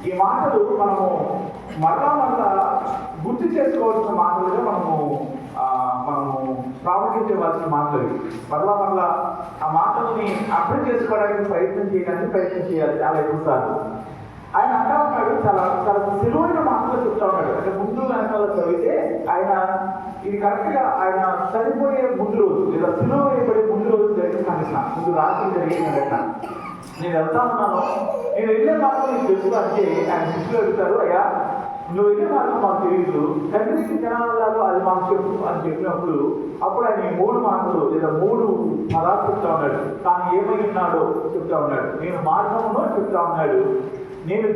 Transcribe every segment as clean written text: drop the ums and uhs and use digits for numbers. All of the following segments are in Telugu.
ఈ మాటలు మనము మరలా గుర్తు చేసుకోవాల్సిన మాటలుగా మనము ప్రాముఖ్యతవలసిన మాటలు. మరలా ఆ మాటల్ని అర్థం చేసుకోవడానికి ప్రయత్నం చేయాలి చాలా ఎక్కువ సార్లు. ఆయన అంటా ఉన్నాడు, చాలా చాలా సులువైన మాటలు చెప్తా ఉన్నాడు. అంటే ముందు వెనకాల చదివితే ఆయన ఇది కరెక్ట్గా ఆయన చనిపోయే ముందు రోజు లేదా సులువ వేయబడే ముందు రోజు జరిగిన సంఘటన, ముందు రాత్రి జరిగిన సంఘటన. నేను వెళ్తా ఉన్నాను, నేను వెళ్ళే మార్గం నీకు తెలుసు అంటే ఆయన శిష్యులు అడుగుతారు, అయ్యా నువ్వు వెళ్ళే మార్గం మాకు తెలియదు, తండ్రికి జనాలలో అది మాకు చెప్పు అని చెప్పినప్పుడు అప్పుడు ఆయన 3 మాటలు లేదా 3 పదాలు చెప్తా ఉన్నాడు. తాను ఏమై ఉన్నాడో చెప్తా ఉన్నాడు, నేను మార్గమును చెప్తా ఉన్నాడు, నేను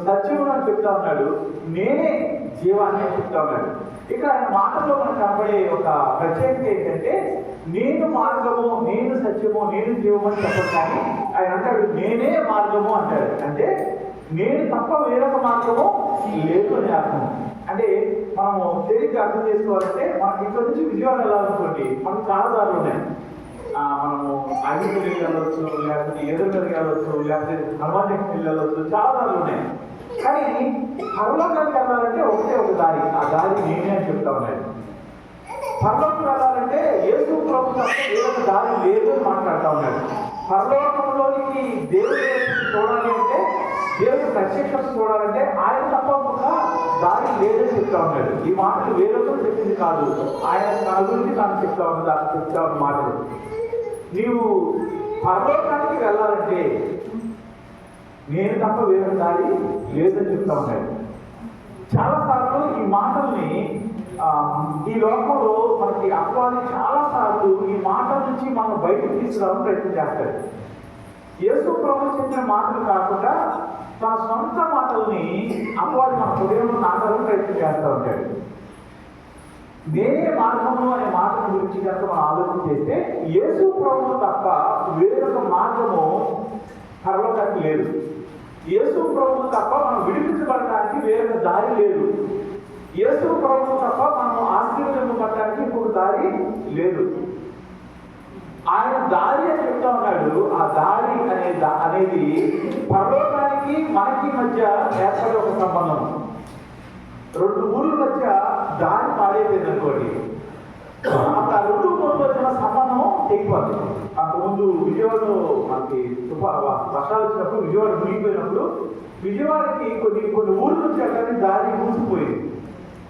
సత్యమును అని చెప్తా ఉన్నాడు, నేనే జీవాన్ని అని చెప్తా ఉన్నాడు. ఇక్కడ ఆయన మాటల్లో మనకు కనబడే ఒక ప్రత్యేకత ఏంటంటే నేను మార్గము, నేను సత్యము, నేను జీవము అని చెప్పడు, కానీ ఆయన అంటాడు నేనే మార్గము అంటాడు. అంటే నేను తప్ప వేరొక మార్గము లేదు అని అర్థం. అంటే మనము తేలిక అర్థం చేసుకోవాలంటే మనకి ఇక్కడ నుంచి విజయవాడ వెళ్ళాలనుకోండి, మనకు చాలా దారులు ఉన్నాయి. మనము అగ్గిపల్లికి వెళ్ళవచ్చు, లేకపోతే ఎదురుగదికి వెళ్ళవచ్చు, లేకపోతే హనుమాన్ వెళ్ళవచ్చు, చాలా దారులు ఉన్నాయి. కానీ పరలోకానికి వెళ్ళాలంటే ఒకటే ఒక దారి, ఆ దారి నేనే అని చెప్తా ఉన్నాడు. పరలోకం వెళ్ళాలంటే యేసు ప్రభు తప్ప వేరొక దారి లేదు అని మాట్లాడుతూ ఉన్నాడు. పరలోకంలోనికి దేవుడు చూడాలి అంటే, దేవుడు ప్రత్యక్షత చూడాలంటే ఆయన తప్ప ఒక దారి లేదని చెప్తా ఉన్నాడు. ఈ మాటలు వేరొకరు చెప్పింది కాదు, ఆయన తన గురించి తాను చెప్తా ఉన్న మాటలు. నీవు పరలోకానికి వెళ్ళాలంటే నేను తప్ప వేరే దారి లేదని చెప్తా ఉన్నాడు. చాలాసార్లు ఈ మాటల్ని ఈ లోకంలో మనకి అపవాది చాలాసార్లు ఈ మాటల నుంచి మనం బయటకు తీసుకురావడం ప్రయత్నం చేస్తాడు. యేసు ప్రభు చెప్పిన మాటలు కాకుండా తన సొంత మాటల్ని అపవాది మన హృదయంలో నాటాలని ప్రయత్నం చేస్తూ ఉంటాడు. నేనే మార్గము అనే మాటల గురించి కనుక మనం ఆలోచన చేస్తే యేసు ప్రభు తప్ప వేరొక మార్గము పరలోకానికి లేదు. యేసు ప్రభు తప్ప మనం విడిపించబడటానికి వేరొక దారి లేదు. యేసు ప్రభు తప్ప మనం ఆశీర్వదింపబడటానికి ఇంకొక దారి లేదు. ఆయన దారి అని చెప్తా ఉన్నాడు. ఆ దారి అనేది పరలోకానికి మనకి మధ్య ఏర్పడే ఒక సంబంధం. 2 ఊర్ల మధ్య దారి పాడైపోయింది అనుకోండి, అప్పుడు ఆ 2 ఊర్ల మధ్య సంబంధం తెగిపోతుంది. అంతకుముందు విజయవాడలో మనకి వర్షాలు వచ్చినప్పుడు విజయవాడ మునిగిపోయినప్పుడు విజయవాడకి కొన్ని ఊర్ల నుంచి అక్కడికి దారి మూసిపోయింది.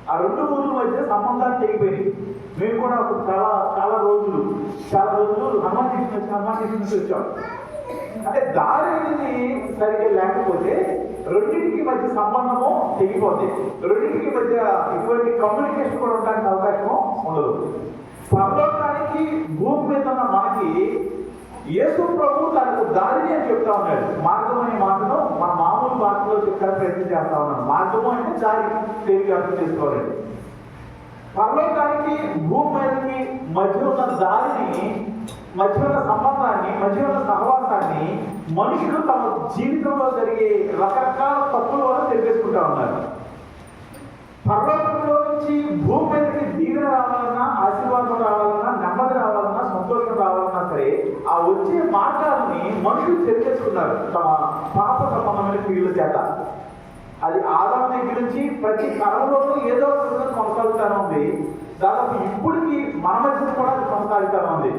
ఆ 2 ఊర్ల మధ్య సంబంధాలు తెగిపోయింది. మేము కూడా చాలా రోజులు హనుమాన్ నుంచి వచ్చాం. అంటే దారి అనేది సరిగ్గా లేకపోతే రెండింటికి మధ్య సంబంధము తెగిపోతుంది. రెండింటికి మధ్య ఇటువంటి కమ్యూనికేషన్ కూడా ఉండడానికి అవకాశము ఉండదు. పరలోకానికి భూమి మీద ఉన్న మనకి యేసు ప్రభు తనకు దారిని అని చెప్తా ఉన్నాడు. మార్గం అనే మాటను మన మామూలు భాషలో చెప్పడానికి ప్రయత్నం చేస్తా ఉన్నాడు. మార్గము అంటే దారి తేలిక అర్థం చేసుకోవాలండి. పరలోకానికి భూమి మీదకి మధ్య ఉన్న దారిని, మధ్య ఉన్న సంబంధాన్ని, మధ్య ఉన్న సహవాసాన్ని మనుషులు తమ జీవితంలో జరిగే రకరకాల తప్పుల వల్ల తెలిపేసుకుంటా ఉన్నారు. పరలోకంలో నుంచి భూమి మీదకి దీవెన రావాలన్నా, ఆశీర్వాదం రావాలన్నా, నెమ్మది రావాలన్నా, సంతోషం రావాలన్నా సరే ఆ వచ్చే మార్గాలని మనుషులు తెలిపేసుకున్నారు తమ పాప సంబంధమైన క్రియల చేత. అది ఆదాము దగ్గర నుంచి ప్రతి తరంలోనూ ఏదో ఒక విధంగా కొనసాగుతానే ఉంది. దాదాపు ఇప్పటికీ మన మధ్య కూడా అది కొనసాగుతానే ఉంది.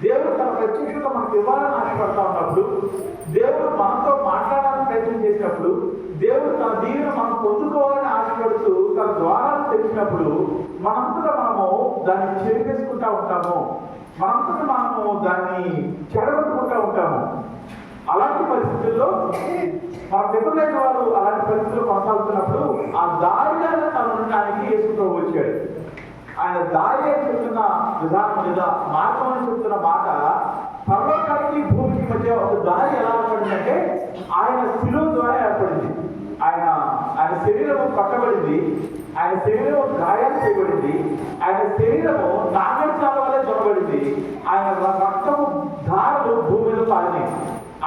దేవుడు తన ప్రత్యక్షత మనకు ఇవ్వాలని ఆశపడతా ఉన్నప్పుడు, దేవుడు మనతో మాట్లాడాలని ప్రయత్నం చేసినప్పుడు, దేవుడు తన దీవెన మనం పొందుకోవాలని ఆశపడుతూ తన ద్వారాలు తెచ్చినప్పుడు మనంతటా మనము దాన్ని చెరిపేసుకుంటా ఉంటాము, మనంతటా మనము దాన్ని చెడగొట్టుకుంటా ఉంటాము. అలాంటి పరిస్థితుల్లో మన పిల్లలైన వారు అలాంటి పరిస్థితుల్లో కొనసాగుతున్నప్పుడు ఆ దారిలో తను ఉండడానికి యేసు వచ్చాడు. ఆయన దారి అని చెప్తున్న విధానం లేదా మార్గం అని చెప్తున్న మాట పర్వతానికి భూమికి మధ్య ఒక దారి ఎలా ఏర్పడిందంటే ఆయన శిలువ ద్వారా ఏర్పడింది. ఆయన శరీరము కట్టబడింది, ఆయన శరీరం గాయాలు చేయబడింది, ఆయన శరీరము నాగరికాల వల్ల జొనబడింది, ఆయన రక్తము ధారలు భూమి మీద పారినాయి,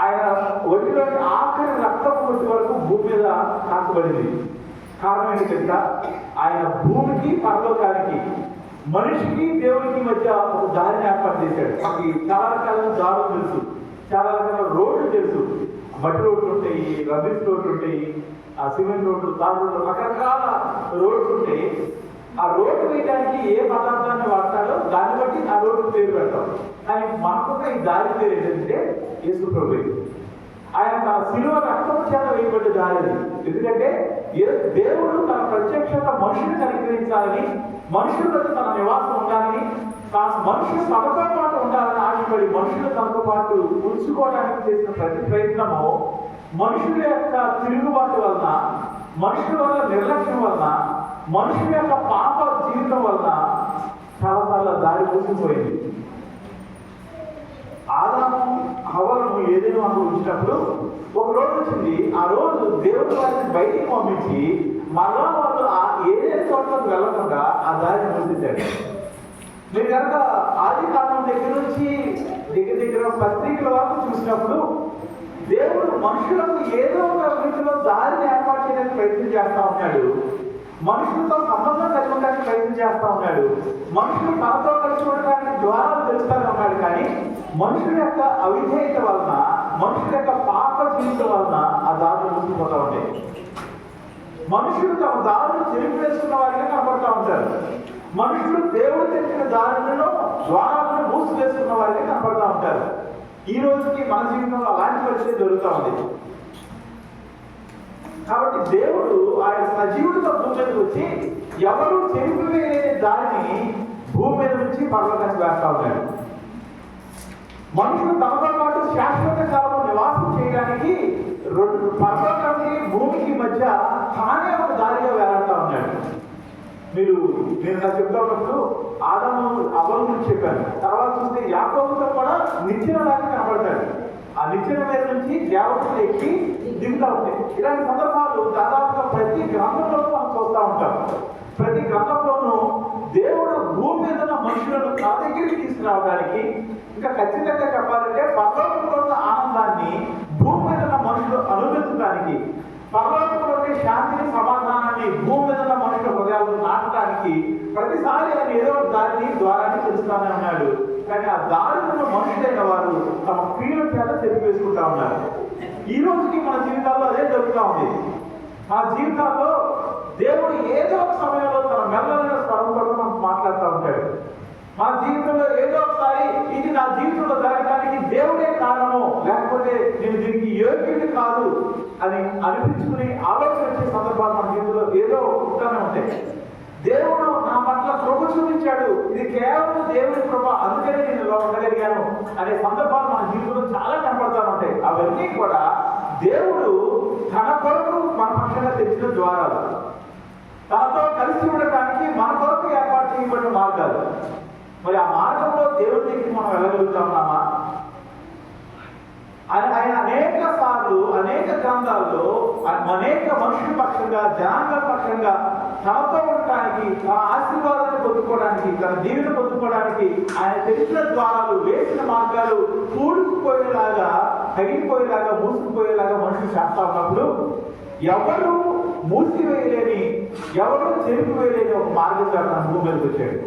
ఆయన ఒంటిలోని ఆఖరి రక్తం వచ్చే వరకు భూమి మీద కాల్చబడింది. కారణం ఏంటి తెలుసా? ఆయన భూమికి పరలోకానికి, మనిషికి దేవునికి మధ్య ఒక దారిని ఏర్పాటు చేశాడు. మనకి చాలా రకాల దారులు తెలుసు, చాలా రకాల రోడ్లు తెలుసు. మట్టి రోడ్లు ఉంటాయి, రబ్బిస్ రోడ్లు ఉంటాయి, ఆ సిమెంట్ రోడ్లు, తాడు రోడ్లు, రకరకాల రోడ్లు ఉంటాయి. ఆ రోడ్డు వేయడానికి ఏ పదార్థాన్ని వాడతాడో దాన్ని బట్టి ఆ రోడ్డు పేరు పెడతాం. కానీ మనకున్న ఈ దారి పేరు ఏంటంటే యేసు ప్రభువు. ఆయన తన శిలువ రక్తం చేత వేయబడ్డ దారి. ఎందుకంటే దేవుడు తన ప్రత్యక్షత మనుషుని అనుగ్రహించాలని, మనుషులతో తన నివాసం ఉండాలని, మనుషులు తనతో పాటు ఉండాలని ఆశపడి మనుషులు తనతో పాటు ఉంచుకోవడానికి చేసిన ప్రతి ప్రయత్నము మనుషుల యొక్క తిరుగుబాటు వలన, మనుషుల వల్ల నిర్లక్ష్యం వలన, మనుషుల యొక్క పాప జీవితం వలన చాలాసార్లు దారి మూసిపోయింది. ఆదాము హవ్వలను ఏదైనా అనుభవించినప్పుడు ఒక రోజు వచ్చింది. ఆ రోజు దేవుడు వారిని బయటికి పంపించి మళ్ళా వాళ్ళు ఆ ఏదైనా చోట్లకు వెళ్ళకుండా ఆ దారిని మూసేశాడు. మీరు కనుక ఆది కాలం దగ్గర నుంచి దగ్గర పత్రికల వరకు చూసినప్పుడు దేవుడు మనుషులకు ఏదో ఒక రీతిలో దారిని ఏర్పాటు చేయడానికి ప్రయత్నం చేస్తా ఉన్నాడు. మనుషులతో సంబంధం కలిగి ఉండడానికి ప్రయత్నం చేస్తా ఉన్నాడు. మనుషులు తనతో కలిసి ఉండడానికి ద్వారాలు తెలుస్తూనే ఉన్నాడు. కానీ మనుషుల యొక్క అవిధేయత వలన, మనుషుల యొక్క పాప జీవితం వలన ఆ దారులు మూసిపోతూ ఉంటాయి. మనుషులు తమ దారులు చెరిపివేసుకున్న వారిగా కనబడుతూ ఉంటారు. మనుషులు దేవుడు తెచ్చిన దారులను, ద్వారాలను మూసివేసుకున్న వారిగా కనబడుతూ ఉంటారు. ఈ రోజుకి మన జీవితంలో అలాంటి పరిస్థితి జరుగుతూ ఉంది. కాబట్టి దేవుడు ఆయన సజీవుడితో భూమి మీదకి వచ్చి ఎవరు చెరిపివేయలేని దారిని భూమి మీద నుంచి పర్వతానికి వేస్తా ఉన్నాడు. మనుషులు తమతో పాటు శాశ్వత కాలం నివాసం చేయడానికి పర్వతానికి భూమికి మధ్య తానే ఒక దారిగా వేలాడుతూ ఉన్నాడు. నేను నాకు చెప్తా ఉన్నప్పుడు ఆదాము అవ్వల గురించి చెప్పాను. తర్వాత చూస్తే యాకోబుతో కూడా నిచ్చెన లాగా కనబడతాడు. ఆ నిచ్చెన మీద నుంచి దేవతలు ఎక్కి దిగుతూ ఉంటాయి. ఇలాంటి సందర్భాలు దాదాపుగా ప్రతి గ్రంథంలోనూ మనం చూస్తూ ఉంటాం. ప్రతి గ్రంథంలోనూ దేవుడు భూమి మీద ఉన్న మనుషులను తన దగ్గరికి తీసుకురావడానికి, ఇంకా ఖచ్చితంగా చెప్పాలంటే పరలోకంలో ఉన్న ఆనందాన్ని భూమి మీద ఉన్న మనుషులు అనుభవించడానికి, పరలోకంలోని శాంతిని, సమాధానాన్ని భూమి మీద ఉన్న మనుషుల హృదయాలను నాటడానికి ప్రతిసారి ఆయన ఏదో ఒక దారిని ద్వారాన్ని తెలుస్తానే ఉన్నాడు. కానీ ఆ దారిలో మనుషులైన వారు తమ క్రియల చేత చెరిపేసుకుంటా ఉన్నారు. ఈ రోజుకి మన జీవితాల్లో అదే జరుగుతూ ఉంది. మన జీవితాల్లో దేవుడు ఏదో ఒక సమయంలో తన మెల్లమైన స్వరం కూడా మనకు మాట్లాడుతూ ఉంటాడు. మన జీవితంలో ఏదో ఒకసారి ఇది నా జీవితంలో జరగడానికి దేవుడే కారణము, లేకపోతే నేను దీనికి యోగ్యుడి కాదు అని అనిపించుకుని ఆలోచన వచ్చే సందర్భాలు మన జీవితంలో ఏదో ఉంటానే ఉంటాయి. దేవుడు నా పట్ల కృప చూపించాడు, ఇది కేవలం దేవుడి కృప, అందుకనే నేను ఇలా ఉండగలిగాను అనే సందర్భాలు మన జీవితంలో చాలా కనపడతా ఉంటాయి. అవన్నీ కూడా దేవుడు తన కొరకు మన పక్షంగా తెచ్చిన ద్వారాలు, తనతో కలిసి ఉండటానికి మన కొరకు ఏర్పాటు చేయబడిన మార్గాలు. మరి ఆ మార్గంలో దేవుడి దగ్గరికి మనం వెళ్ళగలుగుతున్నామా? ఆయన అనేక సార్లు అనేక గ్రంథాల్లో అనేక మనుషుల పక్షంగా, జనాంగ పక్షంగా తనతో ఉండటానికి, తన ఆశీర్వాదాన్ని పొందుకోవడానికి, తన దీవెన పొందుకోవడానికి ఆయన తెలిసిన ద్వారాలు, వేసిన మార్గాలు కూడుకుపోయేలాగా, తగిలిపోయేలాగా, మూసుకుపోయేలాగా మనుషులు చేస్తా ఉన్నప్పుడు ఎవరు మూసివేయలేని, ఎవరు చెరిపివేయలేని ఒక మార్గం తన భూమి మీదకి వచ్చాడు.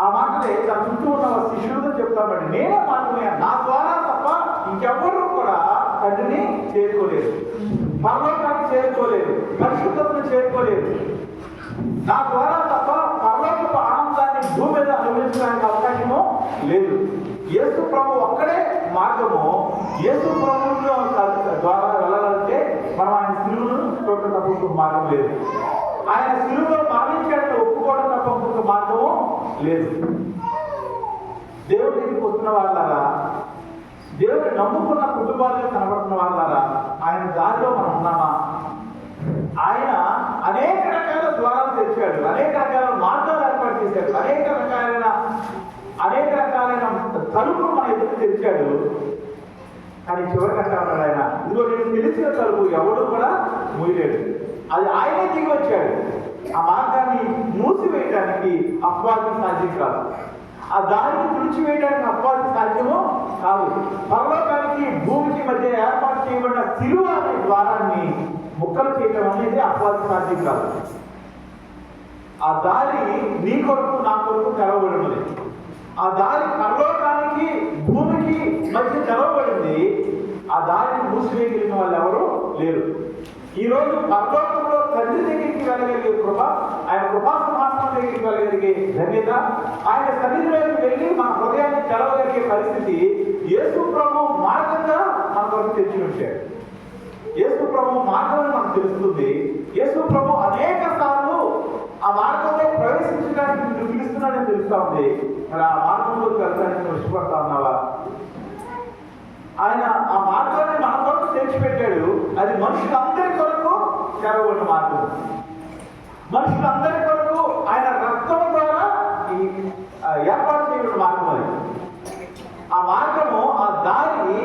ఆ మాటలే తన చుట్టూ ఉన్న శిష్యులతో చెప్తామండి, నేనే మార్గమే, నా ద్వారా తప్ప ఇంకెవ్వరూ కూడా తండ్రిని చేరుకోలేదు, పరలోకాన్ని చేరుకోలేదు, పరిశుద్ధతను చేరుకోలేదు. నా ద్వారా తప్ప పరలోకపు ఆనందాన్ని భూమి మీద అనుభవించడానికి అవకాశము లేదు. యేసు ప్రభు ఒక్కడే మార్గము. యేసు ప్రభు ద్వారా వెళ్ళాలంటే మనం ఆయన శిలువను చూడటం తప్ప ఇంకొక మార్గం లేదు. ఆయన శిలువలో మరణించాలని ఒప్పుకోవడం తప్ప ఇంకొక మార్గము లేదు. దేవుడి దగ్గరికి వస్తున్న వాళ్ళారా, దేవుడిని నమ్ముకున్న కుటుంబాల్లో కనబడుతున్న వాళ్ళారా, ఆయన దారిలో మనం ఉన్నామా? ఆయన అనేక రకాల ద్వారాలు తెచ్చాడు, అనేక రకాల మార్గాలు ఏర్పాటు చేశాడు, అనేక రకాలైన తలుపులు మన ఎదురు తెచ్చాడు. కానీ చివరికి అంటాడు ఆయన, ఇదిగో నేను తెలిసిన తలుపు ఎవడు కూడా మూయలేడు. అది ఆయనే దిగి వచ్చాడు. ఆ మార్గాన్ని మూసివేయడానికి అపవాదికి సాధ్యం కాదు, ఆ దారిని తుడిచివేయడానికి అపవాదికి సాధ్యమో కాదు. పరలోకానికి భూమికి మధ్య ఏర్పాటు చేయబడిన శిలువ అనే ద్వారాన్ని ముక్కలు చేయడం అనేది అపవాదికి సాధ్యం కాదు. ఆ దారి నీ కొరకు, నా కొరకు తెరవబడినది. ఆ దారి పరలోకానికి భూమికి మధ్య తెరవబడింది. ఆ దారిని మూసివేయగలిగిన వాళ్ళు ఎవరు లేరు. ఈ రోజు పరలోకంలో తండ్రి దగ్గరికి వెళ్ళగలిగే కృప, ఆయన కృపా సింహాసనం దగ్గరికి వెళ్ళగలిగే ధన్యత, ఆయన సన్నిధిలోకి వెళ్ళి మన హృదయాన్ని తెలవగలిగే పరిస్థితి యేసు ప్రభు మార్గంగా మన కొరకు తెచ్చి ఉంచాడు. యేసు ప్రభు మార్గం మనకు తెలుస్తుంది. యేసు ప్రభు అనేక సార్లు ఆ మార్గంలో ప్రవేశించడానికి నిన్ను పిలుస్తున్నాడని తెలుస్తా ఉంది. మరి ఆ మార్గంలోకి వెళ్ళడానికి నువ్వు ఇష్టపడతా ఉన్నావా? ఆయన ఆ మార్గాన్ని మన కొరకు తెచ్చిపెట్టాడు. అది మనుషులందరి కొరకు తెరవబడిన మార్గం. మనుషులందరి కొరకు ఆయన రక్తం ద్వారా ఏర్పాటు చేయబడిన మార్గం అది. ఆ మార్గము, ఆ దారి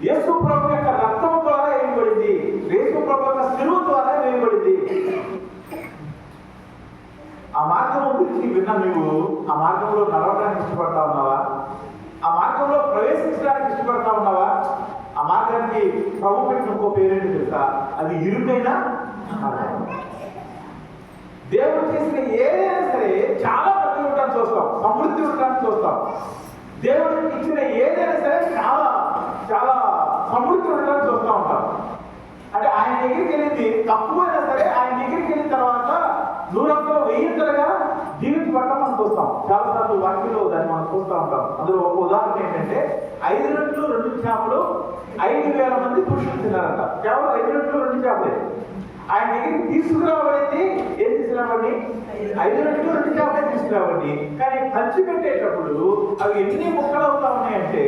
యేసు ప్రభు యొక్క రక్తం ద్వారా వేయబడింది. యేసు ప్రభు యొక్క శిలువ ద్వారా వేయబడింది. ఆ మార్గం గురించి విన్నా నువ్వు ఆ మార్గంలో నడవడానికి ఇష్టపడతా ఉన్నావా? ఆ మార్గంలో ప్రవేశించడానికి ఇష్టపడతా ఉన్నావా? ఆ మార్గానికి ప్రభు పెట్టిన ఇంకో పేరేంటి తెలుసా? అది ఇరుకైన మార్గం. దేవుడు చేసిన ఏదైనా సరే చాలా ప్రతి ఉండడానికి చూస్తాం, సమృద్ధి ఉండడానికి చూస్తాం. దేవుడికి ఇచ్చిన ఏదైనా సరే చాలా చాలా సమృద్ధి ఉండడానికి చూస్తూ ఉంటాం. అంటే ఆయన దగ్గరికి వెళ్ళింది తక్కువైనా సరే ఆయన దగ్గరికి వెళ్ళిన తర్వాత నూరంలో వెయ్యింతలుగా జీవించబడటం మనం చూస్తాం. చాలాసార్లు వాక్యంలో దాన్ని మనం చూస్తూ ఉంటాం. అందులో ఒక ఉదాహరణ ఏంటంటే 5 రొట్టెలు 2 చేపలు 5,000 మంది పురుషులు తిన్నారంట. కేవలం 5 రొట్టెలు 2 చేపలే. ఆయన దగ్గరికి తీసుకురాబడింది ఏం తీసుకురాబడి? 5 రొట్టెలు 2 చేపలే తీసుకురాబడి. కానీ ఖర్చు పెట్టేటప్పుడు అవి ఎన్ని ముక్కలు అవుతా ఉన్నాయంటే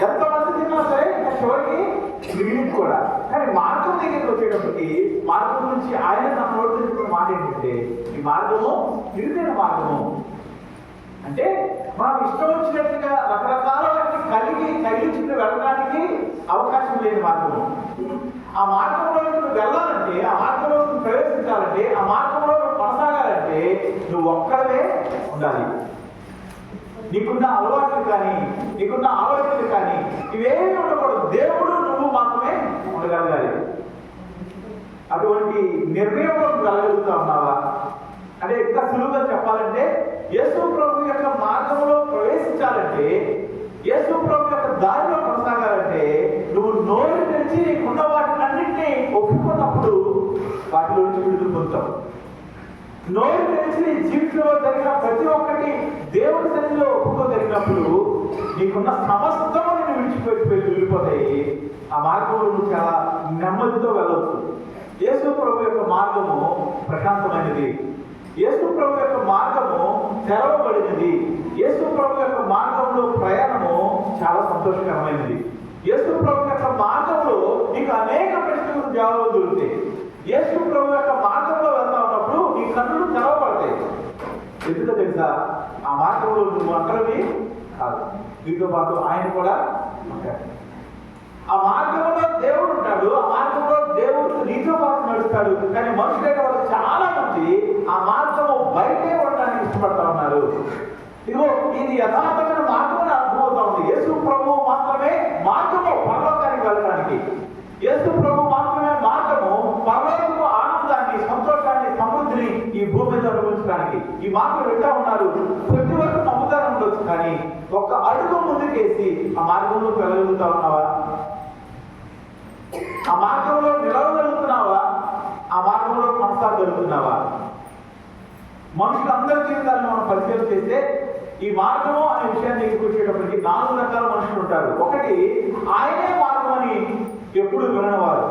ఎంతమంది తిన్నా సరే ఇంకా చివరికి మిగిలింది కూడా. కానీ మార్గం దగ్గరికి వచ్చేటప్పటికి మార్గం నుంచి ఆయన తన నోటి తెలుసుకున్న మాట ఏంటంటే ఈ మార్గము ఇరుకైన మార్గము. అంటే మనం ఇష్టం వచ్చినట్టుగా రకరకాల వాటిని తగిలించుకుని వెళ్ళడానికి అవకాశం లేని మార్గము. ఆ మార్గంలో నువ్వు వెళ్ళాలంటే, ఆ మార్గంలో నువ్వు ప్రవేశించాలంటే, ఆ మార్గంలో నువ్వు కొనసాగాలంటే నువ్వు ఒక్కడవే ఉండాలి. నీకున్న అలవాట్లు కానీ, నీకున్న ఆలోచనలు కానీ ఇవేమీ ఉండకూడదు. దేవుడు నువ్వు మాత్రమే ఉండగలగాలి. అటువంటి నిర్ణయంలో వెళ్ళగలుగుతా ఉన్నావా? అంటే ఇంకా సులువుగా చెప్పాలంటే యేసు ప్రభు యొక్క మార్గంలో ప్రవేశించాలంటే, యేసు ప్రభు యొక్క దారిలో కొనసాగాలంటే నువ్వు నోరు తెరిచి నీకున్న వాటినన్నింటినీ ఒప్పుకున్నప్పుడు వాటిలో నుంచి విడుదల పొందుతావు. నోరు తెరిచి నీ జీవితంలో జరిగిన ప్రతి ఒక్కటి దేవుడి సన్నిధిలో ఒప్పుకోగలిగినప్పుడు నీకున్న సమస్తము నేను విడిచిపెట్టి వెళ్ళిపోతాయి. ఆ మార్గంలో నువ్వు చాలా నెమ్మదితో వెళ్ళవచ్చు. యేసు ప్రభు యొక్క మార్గము ప్రశాంతమైనది. యేసు ప్రభు యొక్క మార్గము తెరవబడినది. యేసు ప్రభు యొక్క మార్గంలో ప్రయాణము చాలా సంతోషకరమైనది. యేసు ప్రభు యొక్క మార్గంలో నీకు అనేక ప్రశ్నలకు జవాబులు దొరుకుతాయి. యేసు ప్రభు యొక్క మార్గంలో వెళ్తా ఉన్నప్పుడు నీ కన్నులు తెరవబడతాయి. ఎందుకో తెలుసా? ఆ మార్గంలో నువ్వు ఒంటరివి కాదు, నీతో పాటు ఆయన కూడా ఉంటాడు. ఆ మార్గంలో దేవుడు ఉంటాడు. ఆ మార్గంలో దేవుడు నీతో పాటు నడుస్తాడు. కానీ మనుషులైన వాళ్ళు చాలా మంది ఆ మార్గము బయటే ఉండడానికి ఇష్టపడతా ఉన్నారు. ఇదిగో ఇది యథార్థమైన మార్గం అర్థమవుతా ఉంది. యేసు ప్రభు మాత్రమే మార్గము పరలోకానికి వెళ్ళడానికి. యేసు ప్రభు మాత్రమే మార్గము పరలోకము ఆనందాన్ని, సంతోషాన్ని, సమృద్ధిని ఈ భూమి మీద అనుభవించడానికి. ఈ మాటలు వింటా ఉన్నారు. ప్రతి వరకు నమ్ముతారు ఉండొచ్చు, కానీ ఒక్క అడుగు ముందుకేసి ఆ మార్గంలోకి వెళ్ళగలుగుతా ఉన్నావా? ఆ మార్గంలో నిలవగలుగుతున్నావా? ఆ మార్గంలో కొనసాగలుగుతున్నావా? మనుషులందరి జీవితాలను మనం పరిశీలన చేస్తే ఈ మార్గము అనే విషయాన్ని వచ్చేటప్పటికి 4 రకాల మనుషులు ఉంటారు. ఒకటి, ఆయనే మార్గం అని ఎప్పుడు వినవారు.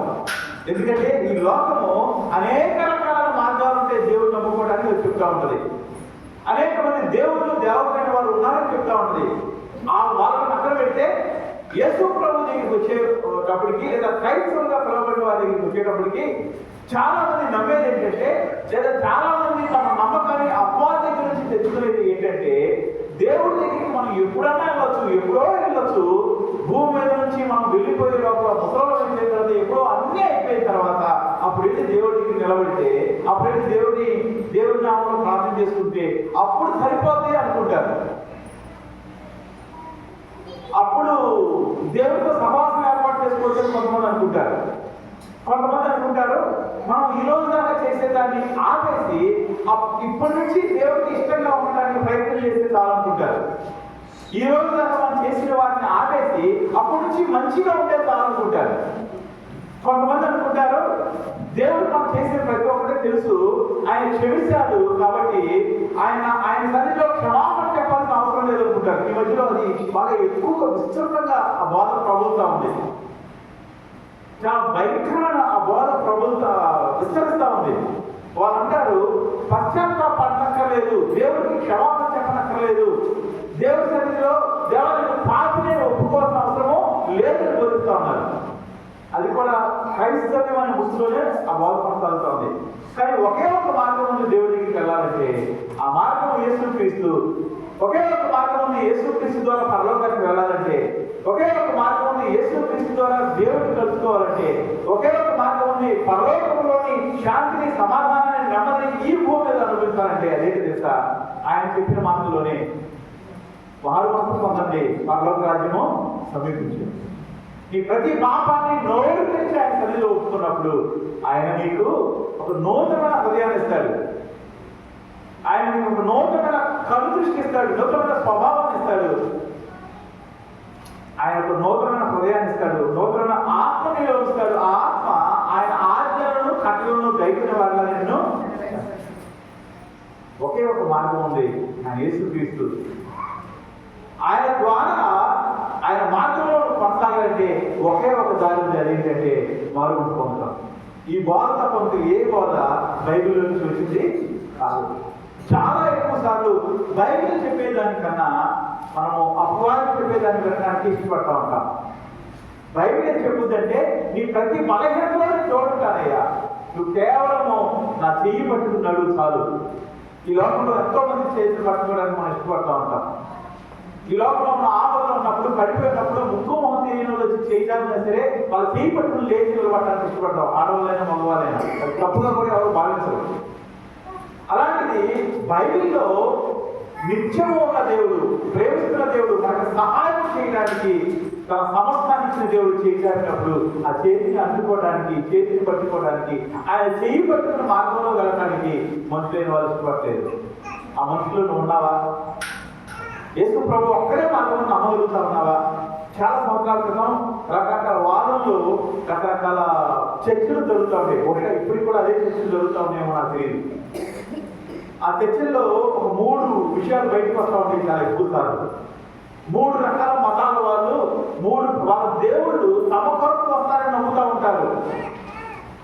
ఎందుకంటే ఈ లోకము అనేక రకాల మార్గాలు ఉంటే దేవుడు నమ్ముకోవడానికి చెప్తా ఉంటుంది. అనేక మంది దేవుళ్ళు దేవతలైన వారు ఉన్నారని చెప్తా ఉంటుంది. ఆ వాళ్ళని అక్కడ పెడితే యేసు ప్రభు దగ్గరికి వచ్చేటప్పటికి, లేదా క్రైస్తవులుగా పిలవబడిన వారి దగ్గరికి వచ్చేటప్పటికి చాలా మంది నమ్మేది ఏంటంటే, లేదా చాలా మంది తమ నమ్మకాన్ని అపవాది దగ్గర నుంచి తెచ్చుకునేది ఏంటంటే, దేవుడి దగ్గరికి మనం ఎప్పుడన్నా వెళ్ళొచ్చు, ఎప్పుడో వెళ్ళొచ్చు. భూమి మీద నుంచి మనం వెళ్ళిపోయే లోపల ముసలో వెళ్ళిన తర్వాత ఎప్పుడో అన్నీ అయిపోయిన తర్వాత అప్పుడైతే దేవుడి దగ్గరికి నిలబడితే, అప్పుడైతే దేవుడి నామంలో ప్రార్థన చేసుకుంటే అప్పుడు సరిపోతాయి అనుకుంటారు. అప్పుడు దేవుడితో సమాసం ఏర్పాటు చేసుకోవచ్చని కొంతమంది అనుకుంటారు. మనం ఈ రోజు దాకా చేసేదాన్ని ఆపేసి ఇప్పటి నుంచి దేవుడికి ఇష్టంగా ఉండడానికి ప్రయత్నం చేస్తే చాలనుకుంటారు. ఈ రోజు దాకా మనం చేసిన వాటిని ఆపేసి అప్పటి నుంచి మంచిగా ఉంటే చాలనుకుంటారు. కొంతమంది అనుకుంటారు దేవుడు మనం చేసిన ప్రతి ఒక్కటే తెలుసు, ఆయన క్షమిస్తాడు కాబట్టి ఆయన సన్నిధిలో క్షమాపణ చెప్పాల్సిన అవసరం లేదు అనుకుంటారు. ఈ మధ్యలో అది బాగా ఎక్కువగా విస్తృతంగా ఆ బోధ ప్రభుత్వం ఉంది. చాలా భయంకరమైన ఆ బోధ ప్రభుత్వం విస్తరిస్తూ ఉంది. వాళ్ళు అంటారు పశ్చాత్తాపడనక్కర్లేదు, దేవుడికి క్షమాపణ చెప్పనక్కర్లేదు, దేవుడి సన్నిధిలో దేవుడికి పాపినే ఒప్పుకోవాల్సిన అవసరము లేదని బోధిస్తూ ఉన్నారు. అది కూడా క్రైస్తవ్యం అనే ముసులోనే ఆ బోధ కొనసాగుతూ ఉంది. కానీ ఒకే ఒక మార్గం ఉంది దేవుడికి వెళ్ళాలంటే, ఆ మార్గం యేసుక్రీస్తు. ఒకే ఒక మార్గం ఉంది యేసుక్రీస్తు ద్వారా పరలోకానికి వెళ్ళాలంటే, ఒకే ఒక మార్గం ఉంది యేసుక్రీస్తు ద్వారా దేవుడిని కలుసుకోవాలంటే, ఒకే ఒక మార్గం ఉంది పరలోకంలోని శాంతిని, సమాధానాన్ని, నెమ్మదిని ఈ భూమి మీద అనుభవించాలంటే అదేంటి తెలుసా? ఆయన చెప్పిన మాటల్లోనే వారు మనసు పొందండి, పరలోక రాజ్యము సమీపించింది. నీ ప్రతి పాపాన్ని నోరు తెచ్చి ఆయన సన్నిధిలో ఒప్పుకున్నప్పుడు ఆయన నీకు ఒక నూతనమైన హృదయాన్ని ఇస్తాడు. ఆయన నీకు ఒక నూతనమైన కనుదృష్టి ఇస్తాడు, నూతనమైన స్వభావాన్ని ఇస్తాడు. ఆయన ఒక నూతనమైన హృదయాన్ని ఇస్తాడు, నూతనమైన ఆత్మని ఇస్తాడు. ఆ ఆత్మ ఆయన ఆజ్ఞలను కట్టలను గైకునే వాళ్ళ నిన్ను. ఒకే ఒక మార్గం ఉంది, ఆయన యేసుక్రీస్తు. ఆయన ద్వారా ఆయన మార్గంలో కొనసాగాలంటే ఒకే ఒక దారి ఉంది, అదేంటంటే మారుమనసు పొందుతాం. ఈ బోధ తప్ప ఏ బోధ బైబిల్ నుంచి వచ్చింది కాదు. చాలా ఎక్కువ సార్లు బైబిల్ చెప్పేదానికన్నా మనము అపవాదం చెప్పేదాన్ని వినడానికి ఇష్టపడతా ఉంటాం. బైబిల్ ఏం చెప్పుద్దంటే నీ ప్రతి బలహీనతలో చూడటానయ్యా, నువ్వు కేవలము నా చెయ్యి పట్టుకున్నాడు చాలు. ఈ లోకంలో ఎంతో మంది చేతులు పట్టుకోవడానికి మనం ఇష్టపడతా ఉంటాం. ఈ లోకంలో ఉన్న ఆపదలో ఉన్నప్పుడు, పడిపోయినప్పుడు, ముక్కు మొహం తెలియని వచ్చి చేయడానికైనా సరే వాళ్ళు చేయి పట్టుకుని లేచి నిలబడటానికి ఇష్టపడతాం. ఆడవాళ్ళైనా మగవాళ్ళైనా అది తప్పుగా కూడా ఎవరు భావించరు. అలాంటిది బైబిల్లో నిత్యము ఉన్న దేవుడు, ప్రేమిస్తున్న దేవుడు, మనకు సహాయం చేయడానికి తన సమస్తాన్ని ఇచ్చిన దేవుడు చేయడానికి ఆ చేతిని అందుకోవడానికి, చేతిని పట్టుకోవడానికి, ఆయన చేయి పట్టుకున్న మార్గంలో వెళ్ళడానికి మనుషులైన వాళ్ళు ఇష్టపడలేదు. ఆ మనుషులు నువ్వు ఉన్నావా? యేసు ప్రభు ఒక్కడే మార్గం నమ్మగలుగుతా ఉన్నావా? చాలా సంవత్సరాల క్రితం రకరకాల వాదనలు, రకరకాల చర్చలు జరుగుతూ ఉంటాయి. ఒకటే ఇప్పటికి కూడా అదే చర్చలు జరుగుతూ ఉన్నాయేమో నాకు తెలియదు. ఆ చర్చల్లో ఒక 3 విషయాలు బయటకు వస్తూ ఉంటాయి చాలా ఎక్కువ సార్లు. 3 రకాల మతాల వాళ్ళు, వాళ్ళ దేవుళ్ళు తమ కొరకు వస్తారని నమ్ముతూ ఉంటారు.